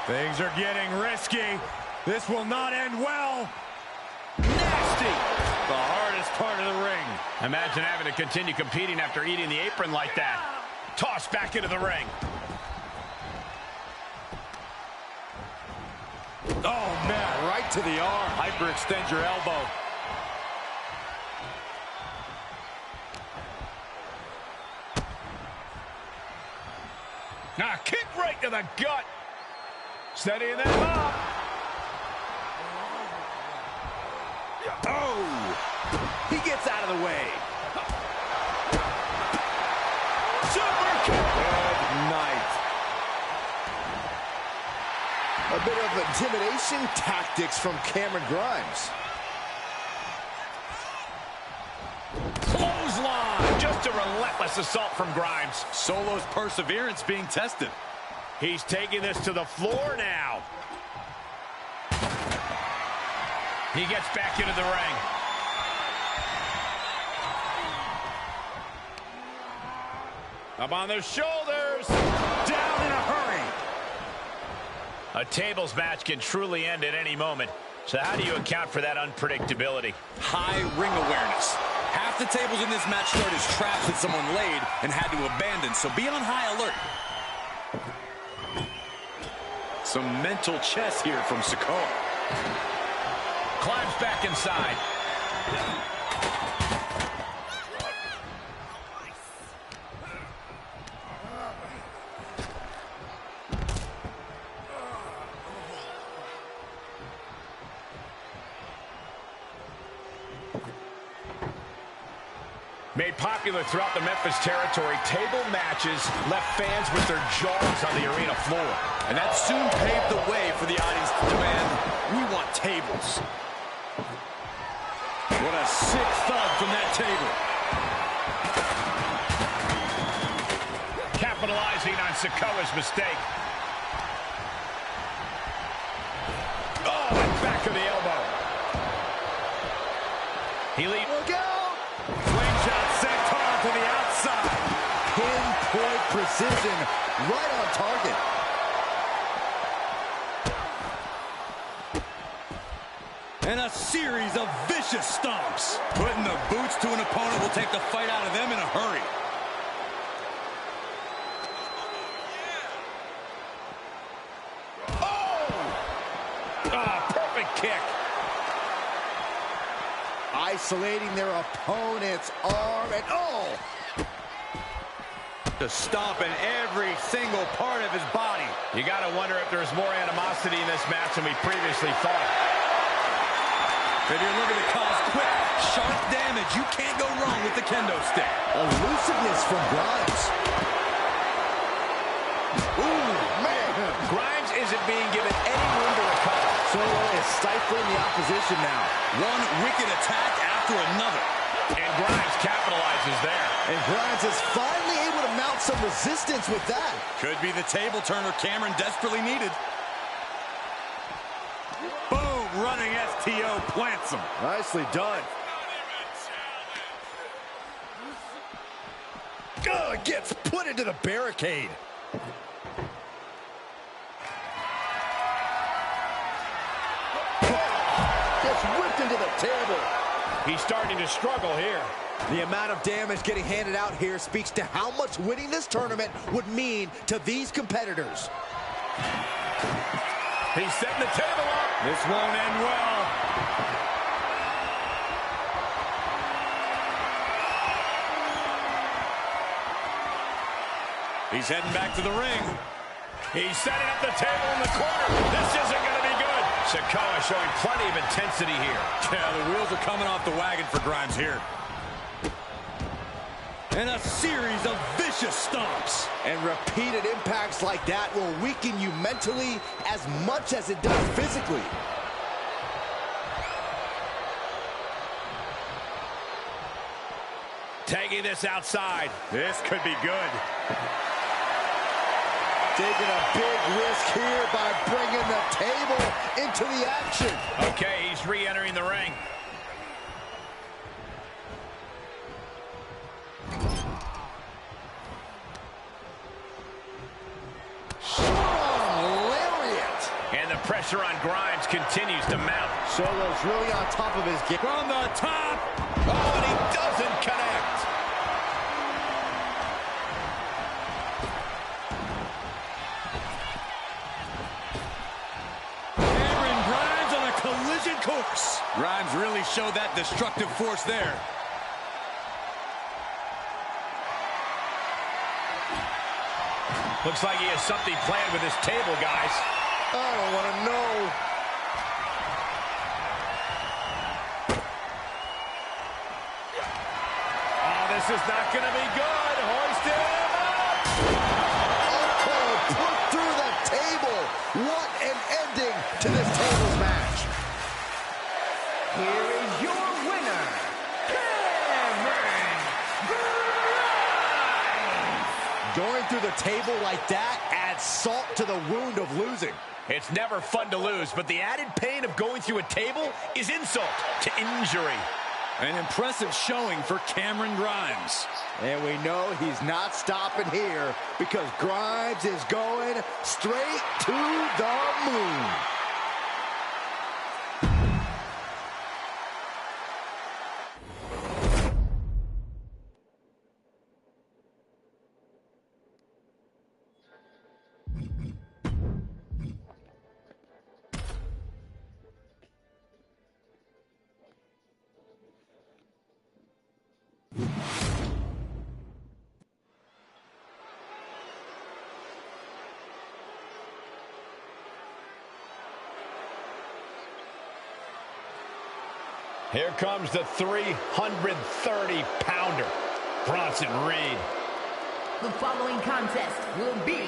Things are getting risky. This will not end well. Nasty! The hardest part of the ring. Imagine having to continue competing after eating the apron like that. Tossed back into the ring. Oh, man, right to the arm. Hyperextend your elbow. Ah, kick right to the gut. Steadying them up. Oh! He gets out of the way. Super kick. Good night. A bit of intimidation tactics from Cameron Grimes. Clothesline. Just a relentless assault from Grimes. Solo's perseverance being tested. He's taking this to the floor now. He gets back into the ring. Up on their shoulders. Down in a hurry. A tables match can truly end at any moment. So how do you account for that unpredictability? High ring awareness. Half the tables in this match start as traps that someone laid and had to abandon, so be on high alert. Some mental chess here from Sikoa. Climbs back inside. Made popular throughout the Memphis territory, table matches left fans with their jaws on the arena floor. And that soon paved the way for the audience to demand, we want tables. What a sick thud from that table. Capitalizing on Sikoa's mistake. Oh, and back of the elbow. He leads. Look out! Slingshot senton to the outside. Pinpoint precision, right on target. And a series of vicious stomps. Putting the boots to an opponent will take the fight out of them in a hurry. Oh, perfect kick. Isolating their opponent's arm, and oh! To stomp in every single part of his body. You got to wonder if there's more animosity in this match than we previously thought. If you're looking to cause quick, sharp damage, you can't go wrong with the kendo stick. Elusiveness from Grimes. Ooh, man! stifling the opposition now. One wicked attack after another. And Grimes capitalizes there. And Grimes is finally able to mount some resistance with that. Could be the table turner Cameron desperately needed. Boom, running STO plants him. Nicely done. Gets put into the barricade. Gets whipped into the table. He's starting to struggle here. The amount of damage getting handed out here speaks to how much winning this tournament would mean to these competitors. He's setting the table up. This won't end well. He's heading back to the ring. He's setting up the table in the corner. This isn't going to be good. Sikoa showing plenty of intensity here. Yeah, the wheels are coming off the wagon for Grimes here. And a series of vicious stomps. And repeated impacts like that will weaken you mentally as much as it does physically. Taking this outside. This could be good. Taking a big risk here by bringing the table into the action. Okay, he's re-entering the ring. Lariat. And the pressure on Grimes continues to mount. Solo's really on top of his game. From the top. Oh, and he doesn't connect. Collision course. Grimes really showed that destructive force there. Looks like he has something planned with his table, guys. I don't want to know. Oh, this is not going to be good. Hoist him up. Oh, put through the table. What an ending to this tables match. Here is your winner, Cameron Grimes. Going through the table like that adds salt to the wound of losing. It's never fun to lose, but the added pain of going through a table is insult to injury. An impressive showing for Cameron Grimes. And we know he's not stopping here because Grimes is going straight to the moon. Here comes the 330-pounder, Bronson Reed. The following contest will be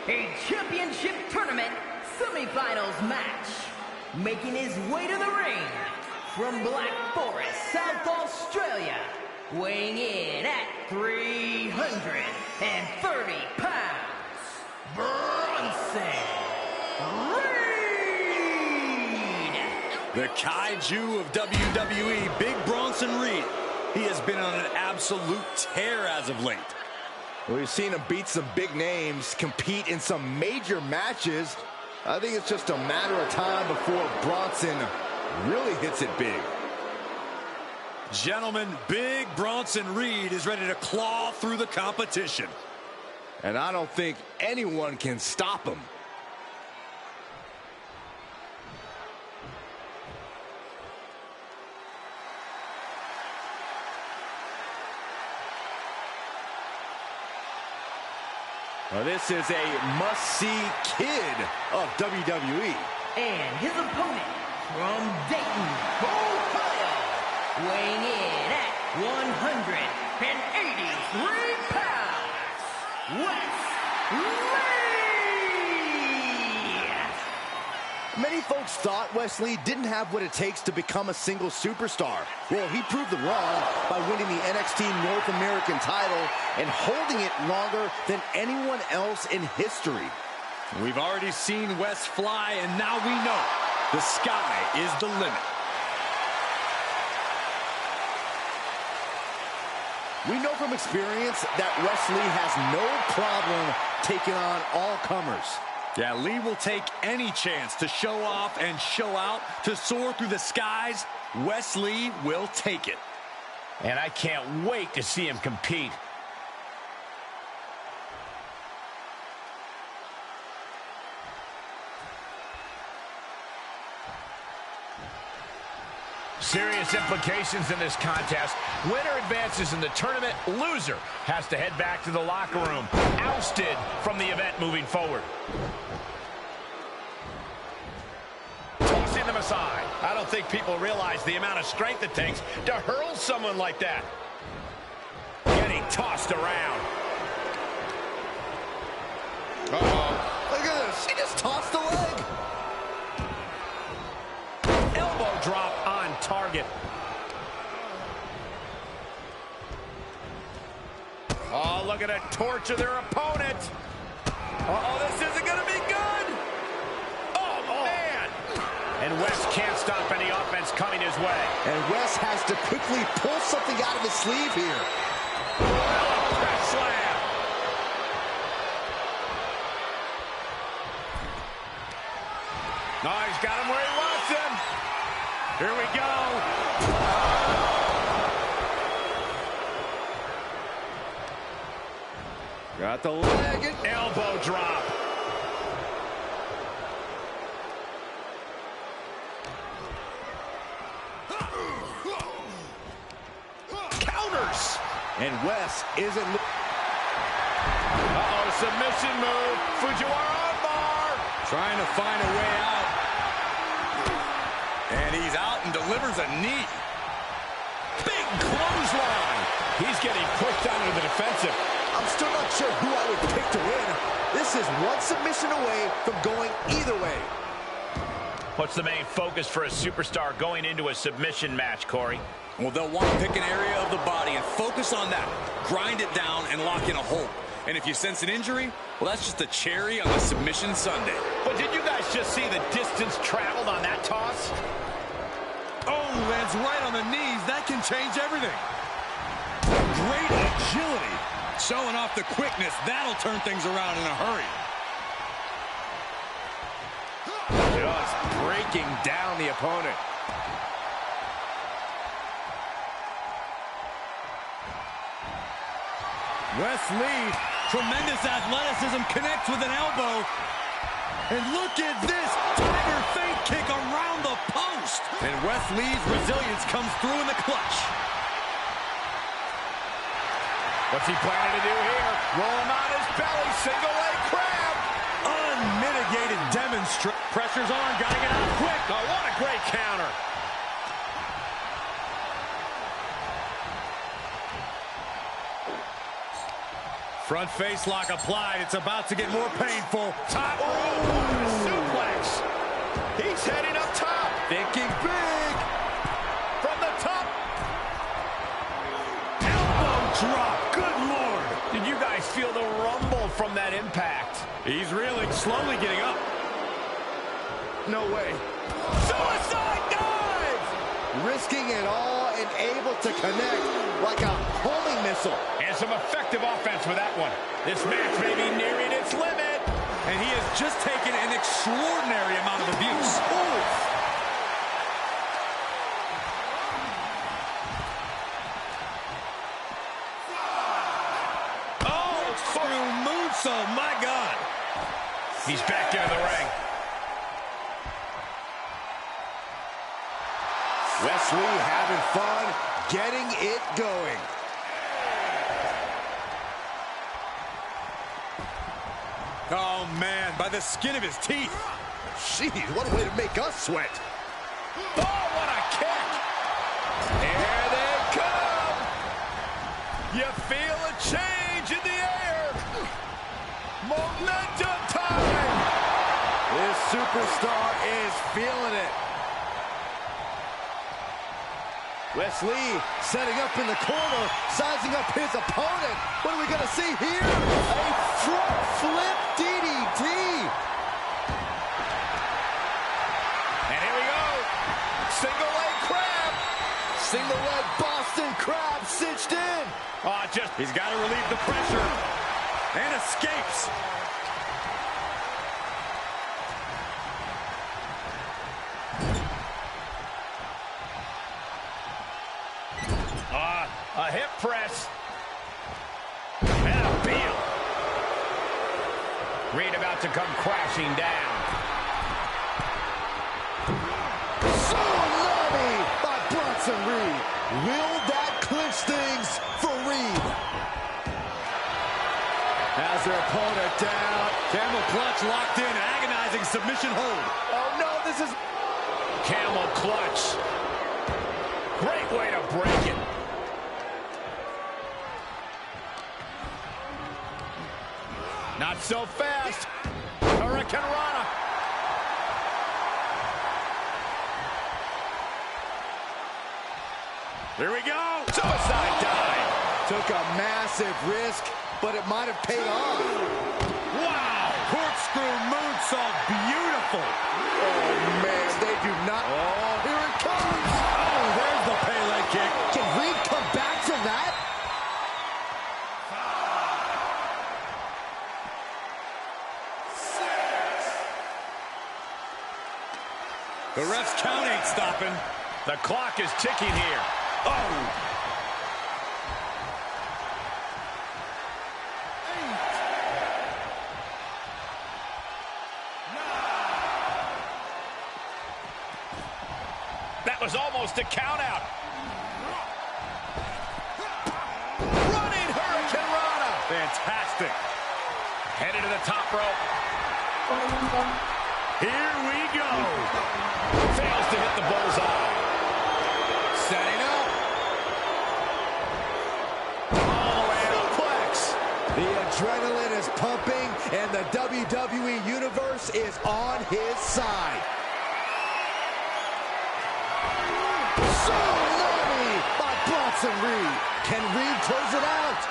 a championship tournament semifinals match. Making his way to the ring from Black Forest, South Australia, weighing in at 330 pounds, Bronson Reed. The kaiju of WWE, Big Bronson Reed. He has been on an absolute tear as of late. We've seen him beat some big names, compete in some major matches. I think it's just a matter of time before Bronson really hits it big. Gentlemen, Big Bronson Reed is ready to claw through the competition. And I don't think anyone can stop him. Well, this is a must-see kid of WWE. And his opponent from Dayton, Ohio, weighing in at 183 pounds, Wes Lee. Many folks thought Wesley didn't have what it takes to become a single superstar. Well, he proved them wrong by winning the NXT North American title and holding it longer than anyone else in history. We've already seen Wes fly, and now we know the sky is the limit. We know from experience that Wesley has no problem taking on all comers. Yeah, Lee will take any chance to show off and show out, to soar through the skies. Wesley will take it. And I can't wait to see him compete. Serious implications in this contest. Winner advances in the tournament. Loser has to head back to the locker room. Ousted from the event moving forward. Tossing them aside. I don't think people realize the amount of strength it takes to hurl someone like that. Getting tossed around. Uh-oh. Look at this. He just tossed the leg. Elbow drop on target. Oh, look at it. Torture their opponent. Uh-oh, this isn't going to be good. Oh, man. And Wes can't stop any offense coming his way. And Wes has to quickly pull something out of his sleeve here. Press slam. No, he's got him where he wants him. Here we go. Got the leg and Elbow drop. Counters. And Wes isn't. Uh-oh, submission move. Fujiwara on bar. Trying to find a way out. And he's out and delivers a knee. Big clothesline. He's getting pushed out into the defensive. I'm still not sure who I would pick to win. This is one submission away from going either way. What's the main focus for a superstar going into a submission match, Corey? Well, they'll want to pick an area of the body and focus on that. Grind it down and lock in a hold. And if you sense an injury, well, that's just a cherry on the submission sundae. But did you guys just see the distance traveled on that toss? Oh, lands right on the knees. That can change everything. Great agility. Showing off the quickness. That'll turn things around in a hurry. Just breaking down the opponent. Wes Lee, tremendous athleticism, connects with an elbow. And look at this tiger feint kick around the post. And Wes Lee's resilience comes through in the clutch. What's he planning to do here? Roll him on his belly, single leg crab. Unmitigated demonstration. Pressure's on, gotta get out quick. Oh, what a great counter. Front face lock applied. It's about to get more painful. Top suplex. He's heading up top. Thinking big. From the top. Elbow drop. Good Lord. Did you guys feel the rumble from that impact? He's reeling, slowly getting up. No way. Suicide dive! Risking it all and able to connect like a homing missile. And some effective offense with that one. This match may be nearing its limit. And he has just taken an extraordinary amount of abuse. Oh, through moonsault, my God. He's back into the ring. Wesley having fun, getting it going. Oh, man, by the skin of his teeth. Jeez, what a way to make us sweat. Oh, what a kick. Here they come. You feel a change in the air. Momentum time. This superstar is feeling it. Wes Lee setting up in the corner, sizing up his opponent. What are we going to see here? A front flip DDT. And here we go. Single leg crab. Single leg Boston crab cinched in. He's got to relieve the pressure. And escapes. A hip press. And a peel. Reed about to come crashing down. Tsunami by Bronson Reed. Will that clinch things for Reed? Has their opponent down. Camel clutch locked in. Agonizing submission hold. Oh no, this is... Camel clutch. Great way to break it. Not so fast. Hurricane Rana. Here we go. Suicide dive. Took a massive risk, but it might have paid off. Wow. Corkscrew moonsault. Beautiful. Oh, man, they do not... Oh, here it comes. Oh, there's the Pele kick. Can Reed come back from that? The ref's count ain't stopping. The clock is ticking here. Oh. That was almost a count out. Running Hurricane Rana. Fantastic. Headed to the top rope. Here we go. Fails to hit the bullseye. Setting up. All the way suplex. The adrenaline is pumping, and the WWE Universe is on his side. Tsunami by Bronson Reed. Can Reed close it out?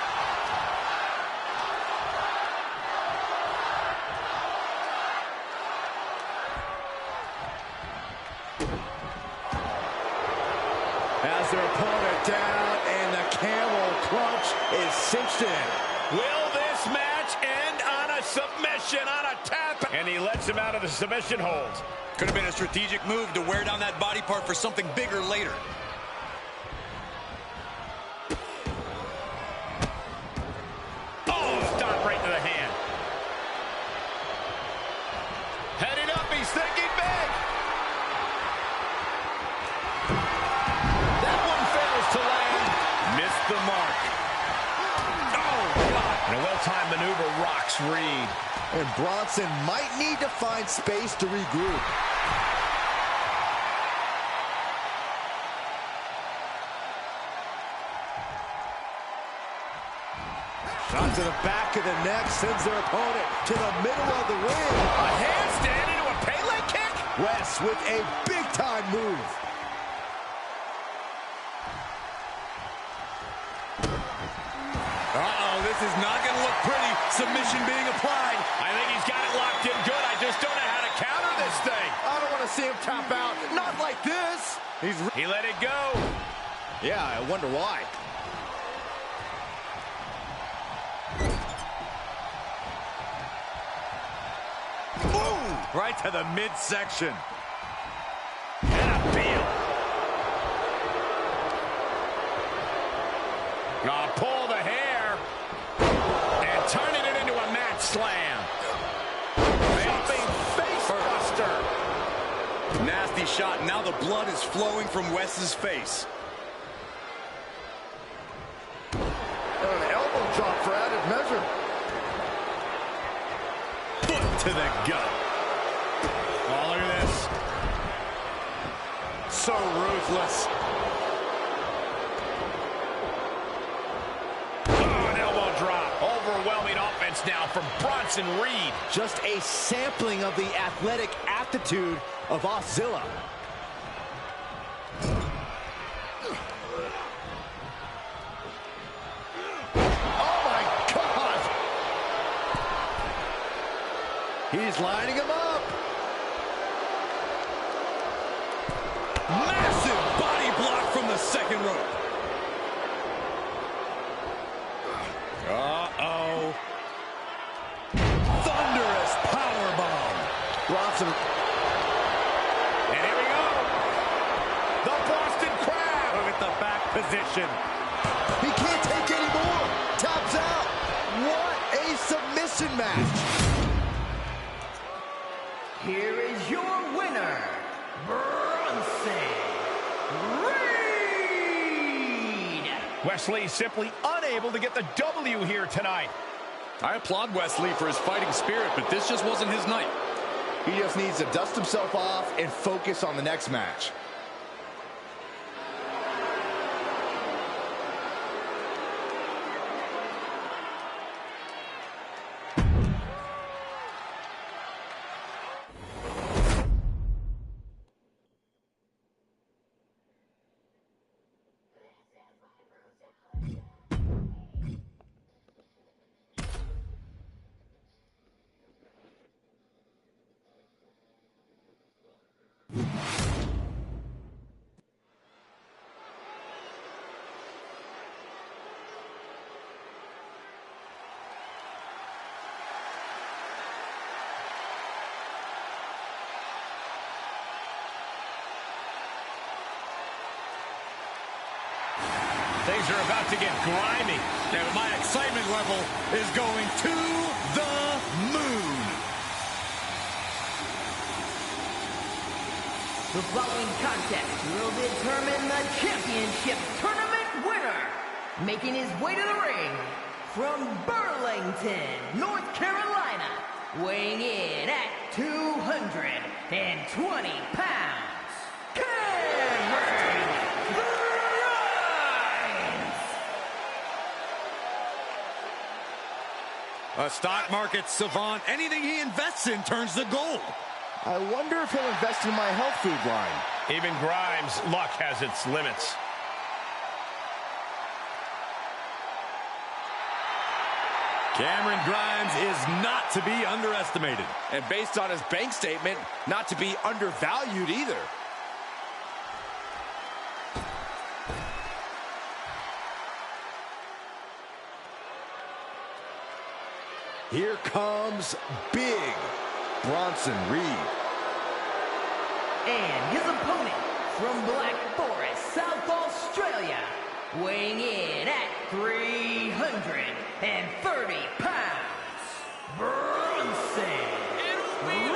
Has their opponent down, and the camel clutch is cinched in. Will this match end on a submission, on a tap? And he lets him out of the submission hold. Could have been a strategic move to wear down that body part for something bigger later. Oh, stop right to the hand. Heading up, he's thinking big. That one fails to land. Missed the mark. Oh, God. And a well-timed maneuver rocks Reed. And Bronson might need to find space to regroup. Shot to the back of the neck, sends their opponent to the middle of the ring. A handstand into a Pele kick? Wes with a big-time move. Uh-oh, this is not going to look pretty. Submission being applied. I think he's got it locked in good. I just don't know how to counter this thing. I don't want to see him tap out. Not like this. He let it go. Yeah, I wonder why. Boom! Right to the midsection. And a peel. Pull the hair. And turning it into a mat slam. Jumping face buster. Nasty shot. Now the blood is flowing from Wes's face. An elbow drop for added measure. Foot to the gut. Oh, look at this. So ruthless. Oh, an elbow drop. Overwhelming offense offense now from Bronson Reed. Just a sampling of the athletic aptitude of Auszilla. Oh my God! He's lining him up. Massive body block from the second rope. Uh-oh. Thunderous powerbomb. Bronson. And here we go. The Boston Crab. Look at the back position. He can't take any more. Taps out. What a submission match. Here is your winner, Bronson Reed. Wesley simply unable to get the W here tonight. I applaud Wesley for his fighting spirit, but this just wasn't his night. He just needs to dust himself off and focus on the next match. Things are about to get grimy. And my excitement level is going to the moon. The following contest will determine the championship tournament winner. Making his way to the ring from Burlington, North Carolina, weighing in at 220 pounds, Cameron. A stock market savant, anything he invests in turns to gold. I wonder if he'll invest in my health food line. Even Grimes' luck has its limits. Cameron Grimes is not to be underestimated. And based on his bank statement, not to be undervalued either. Here comes Big Bronson Reed. And his opponent from Black Forest, South Australia, weighing in at 330 pounds, Bronson Reed.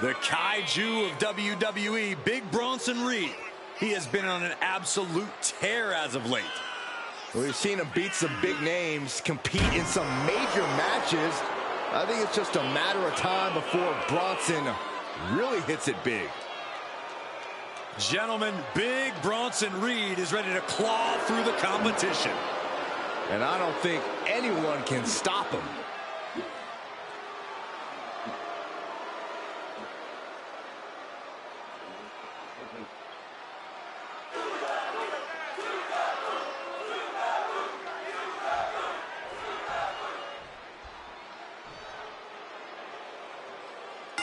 The kaiju of WWE, Big Bronson Reed. He has been on an absolute tear as of late. We've seen him beat some big names, compete in some major matches. I think it's just a matter of time before Bronson really hits it big. Gentlemen, Big Bronson Reed is ready to claw through the competition. And I don't think anyone can stop him.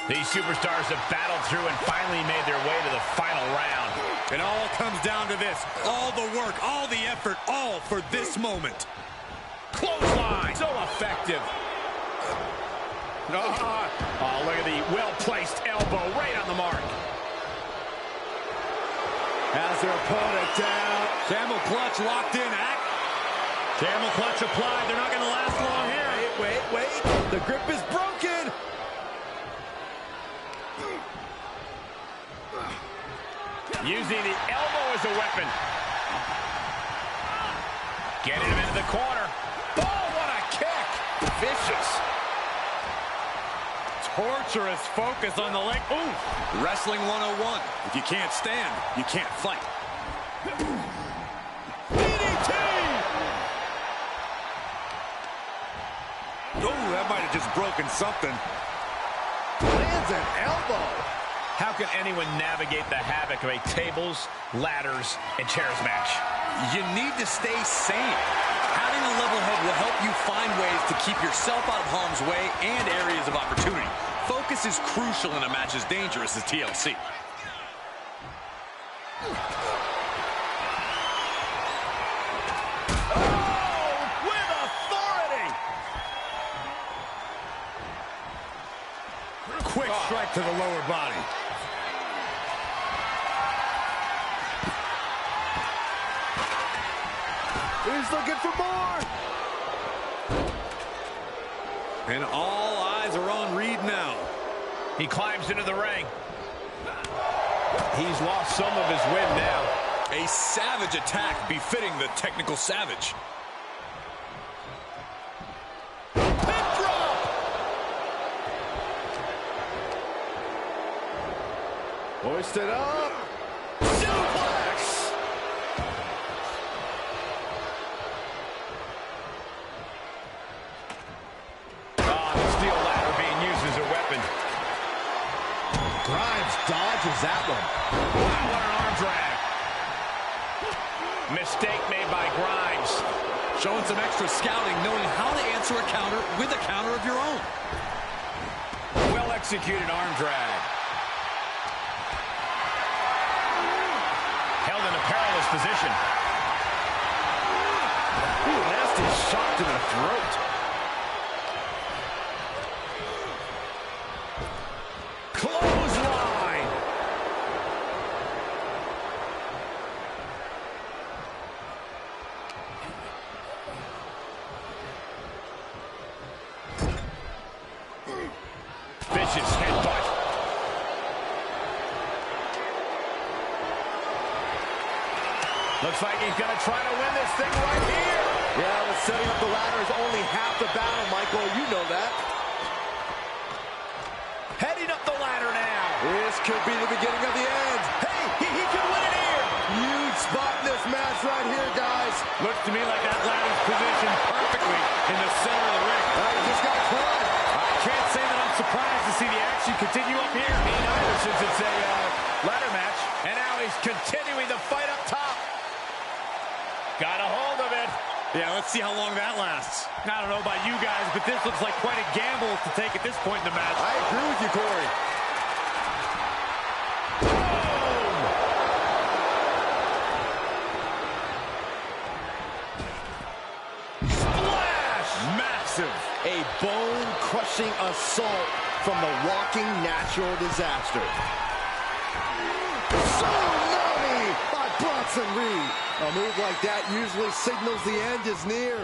These superstars have battled through and finally made their way to the final round. It all comes down to this. All the work, all the effort, all for this moment. Clothesline, so effective. Oh, look at the well-placed elbow right on the mark. Has their opponent down. Camel clutch locked in. Camel clutch applied. They're not going to last long here. Wait. The grip is broken. Using the elbow as a weapon. Getting him into the corner. Oh, what a kick. Vicious. Torturous focus on the leg. Ooh, Wrestling 101. If you can't stand, you can't fight. DDT! Oh, that might have just broken something. Lands an elbow. How can anyone navigate the havoc of a tables, ladders, and chairs match? You need to stay sane. Having a level head will help you find ways to keep yourself out of harm's way and areas of opportunity. Focus is crucial in a match as dangerous as TLC. Quick strike to the lower body. He's looking for more. And all eyes are on Reed now. He climbs into the ring. He's lost some of his wind now. A savage attack befitting the technical savage. Hoisted up. Suplex. The steel ladder being used as a weapon. Grimes dodges that one. Wow, what an arm drag. Mistake made by Grimes. Showing some extra scouting, knowing how to answer a counter with a counter of your own. Well executed arm drag. Held in a perilous position. Ooh, nasty shot to the throat. Clothesline. Vicious headbutt. Looks like he's going to try to win this thing right here. Yeah, but setting up the ladder is only half the battle, Michael. You know that. Heading up the ladder now. This could be the beginning of the end. Hey, he can win it here. Huge spot in this match right here, guys. Looks to me like that ladder's positioned perfectly in the center of the ring. He just got caught. I can't say that I'm surprised to see the action continue up here. Me neither, since it's a ladder match. And now he's continuing the fight up top. Got a hold of it. Yeah, let's see how long that lasts. I don't know about you guys, but this looks like quite a gamble to take at this point in the match. I agree with you, Corey. Splash! Massive. A bone-crushing assault from the walking natural disaster. Tsunami by Bronson Reed. A move like that usually signals the end is near.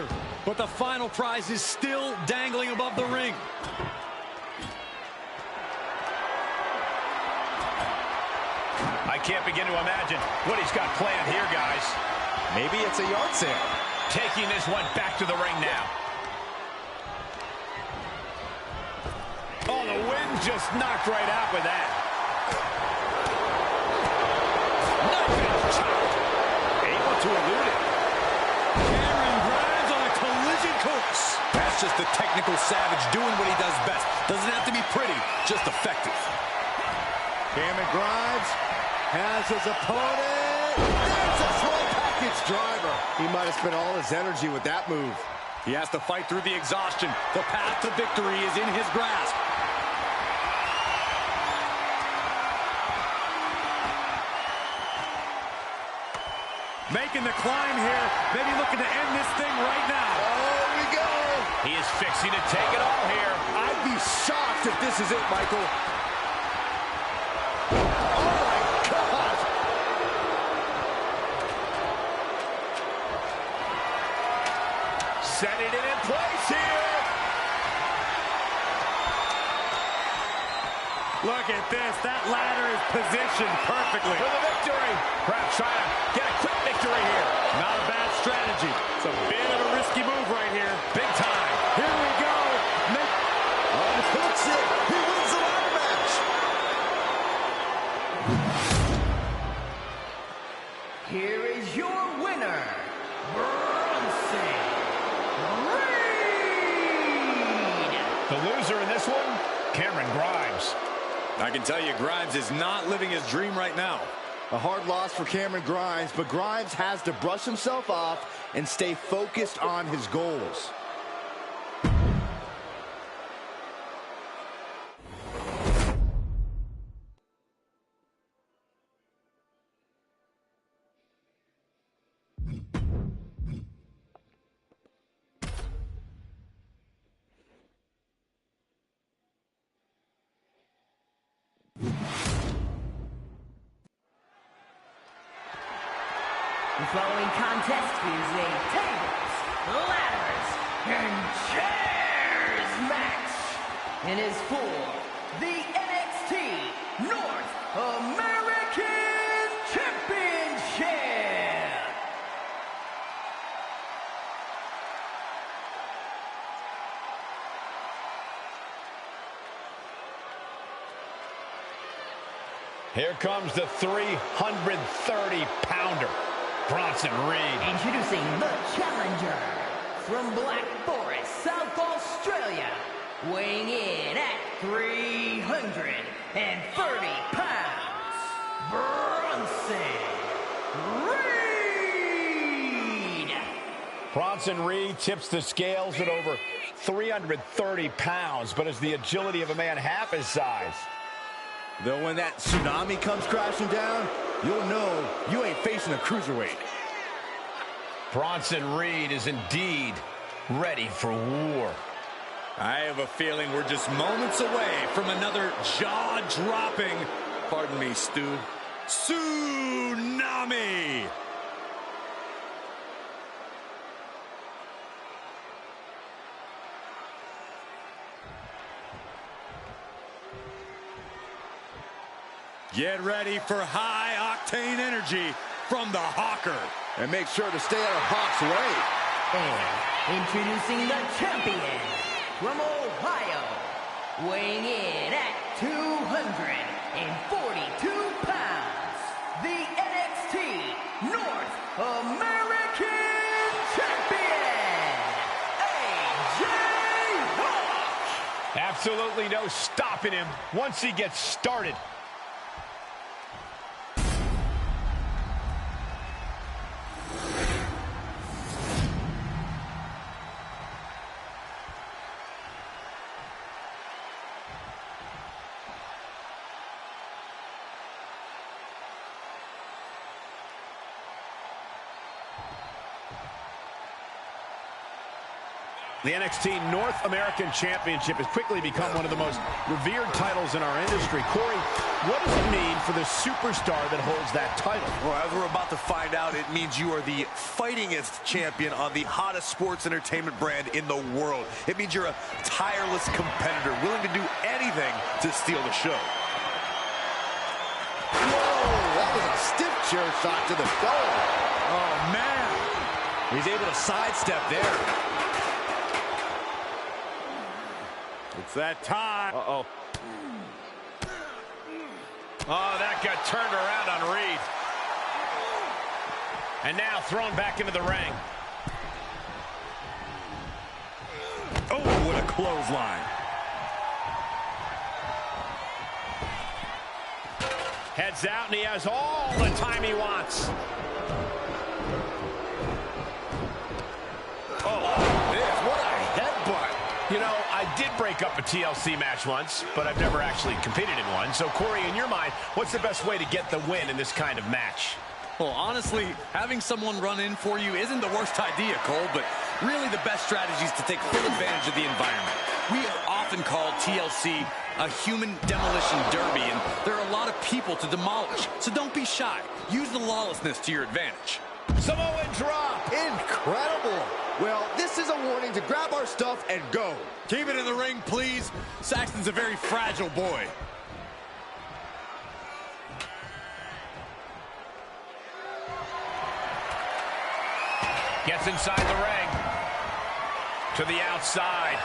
But the final prize is still dangling above the ring. I can't begin to imagine what he's got planned here, guys. Maybe it's a yard sale. Taking this one back to the ring now. Oh, the wind just knocked right out with that. Knife edge chop. Able to elude it. Cameron Grimes on a collision course. That's just the technical savage doing what he does best. Doesn't have to be pretty, just effective. Cameron Grimes has his opponent. There's a small package driver. He might have spent all his energy with that move. He has to fight through the exhaustion. The path to victory is in his grasp. Making the climb here. Maybe looking to end this thing right now. Oh, we go. He is fixing to take it all here. I'd be shocked if this is it, Michael. Oh, my God. Setting it in place here. Look at this. That ladder is positioned perfectly. For the victory. Perhaps trying to get a quick victory here. Not a bad strategy. It's a bit of a risky move right here. Big time. Here we go. Unhooks it. He wins the ladder match. Here is your winner, Bronson Reed. The loser in this one, Cameron Grimes. I can tell you, Grimes is not living his dream right now. A hard loss for Cameron Grimes, but Grimes has to brush himself off and stay focused on his goals. The following contest is a tables, ladders, and chairs match. And is for the NXT North American Championship. Here comes the 330-pounder. Bronson Reed. Introducing the challenger from Black Forest, South Australia, weighing in at 330 pounds, Bronson Reed. Bronson Reed tips the scales at over 330 pounds, but has the agility of a man half his size. Though when that tsunami comes crashing down, you'll know you ain't facing a cruiserweight. Bronson Reed is indeed ready for war. I have a feeling we're just moments away from another jaw-dropping, pardon me, Stu, tsunami. Get ready for high-octane energy from the Hawker. And make sure to stay out of Hawk's way. And introducing the champion from Ohio, weighing in at 242 pounds, the NXT North American Champion, AJ Hawk. Absolutely no stopping him once he gets started. The NXT North American Championship has quickly become one of the most revered titles in our industry. Corey, what does it mean for the superstar that holds that title? Well, as we're about to find out, it means you are the fightingest champion on the hottest sports entertainment brand in the world. It means you're a tireless competitor, willing to do anything to steal the show. Whoa, that was a stiff chair shot to the dome. Oh, man. He's able to sidestep there. It's that time. Uh-oh. Oh, that got turned around on Reed. And now thrown back into the ring. Oh, what a clothesline. Heads out, and he has all the time he wants. What a headbutt. You know, I did break up a TLC match once, but I've never actually competed in one. So, Corey, in your mind, what's the best way to get the win in this kind of match? Well, honestly, having someone run in for you isn't the worst idea, Cole, but really the best strategy is to take full advantage of the environment. We are often called TLC a human demolition derby, and there are a lot of people to demolish. So don't be shy. Use the lawlessness to your advantage. Samoan drop. Incredible. Well, this is a warning to grab our stuff and go. Keep it in the ring, please. Saxton's a very fragile boy. Gets inside the ring. To the outside.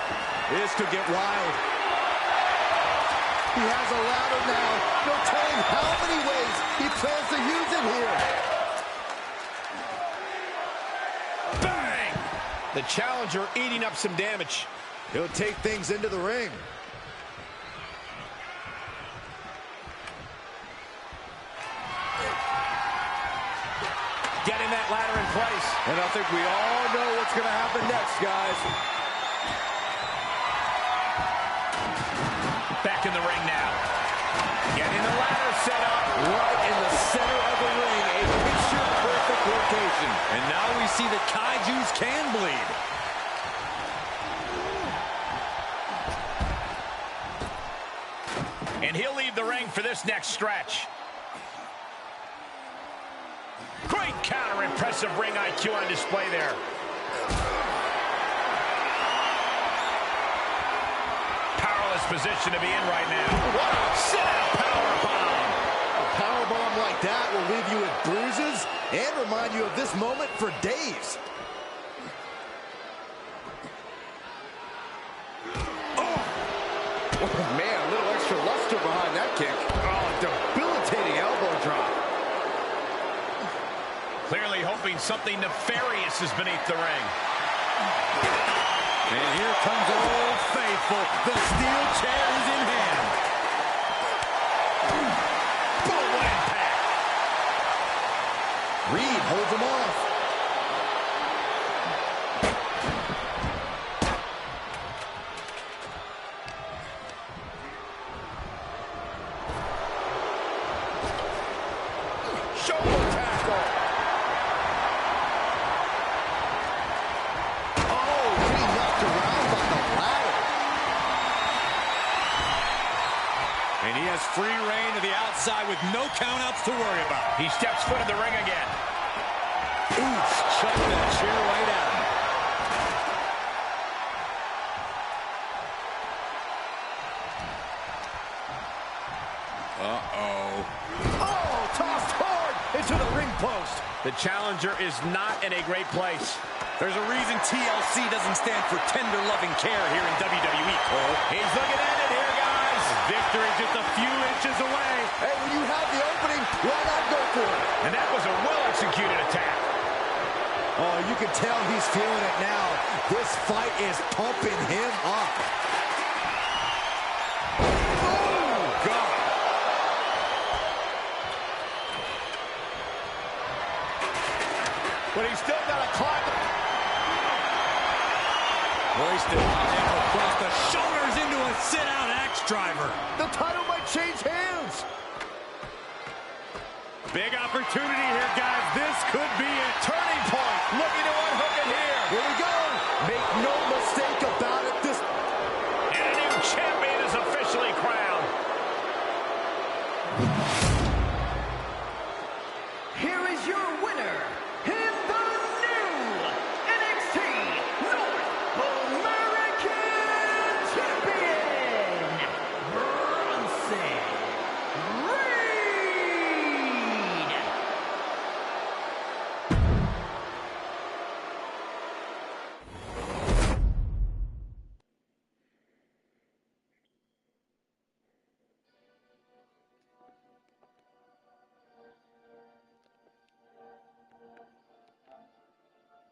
This could get wild. He has a ladder now. No telling how many ways he plans to use it here. Bang! The challenger eating up some damage. He'll take things into the ring. Getting that ladder in place. And I think we all know what's going to happen next, guys. Back in the ring now. Getting the ladder set up. Right in the center of the ring. A picture-perfect location. And now we see that Kaijus can bleed. And he'll leave the ring for this next stretch. Great counter, impressive ring IQ on display there. Powerless position to be in right now. What a sit-out powerbomb. A powerbomb like that will leave you with bruises and remind you of this moment for days. Oh, man, a little extra luster behind that kick. Oh, debilitating elbow drop. Clearly hoping something nefarious is beneath the ring. And here comes an old faithful. The steel chair is in hand. Boom, what impact. Reed holds him off. Shoulder tackle. Oh, getting knocked around by the ladder. And he has free reign to the outside with no countouts to worry about. He steps foot in the ring again. Oof, chuck that chair right at him. Uh-oh. Oh, tossed hard into the ring post. The challenger is not in a great place. There's a reason TLC doesn't stand for tender loving care here in WWE, Cole. He's looking at it here, guys. Victory just a few inches away. Hey, when you have the opening, why not go for it? And that was a well-executed attack. Oh, you can tell he's feeling it now. This fight is pumping him up. Oh, God. But he's still got to climb. Hoisted high up across the shoulders into a sit-out axe driver. The title might change hands. Big opportunity here, guys. This could be it. Turning point. Looking to unhook it here. Here we go. Make no mistake about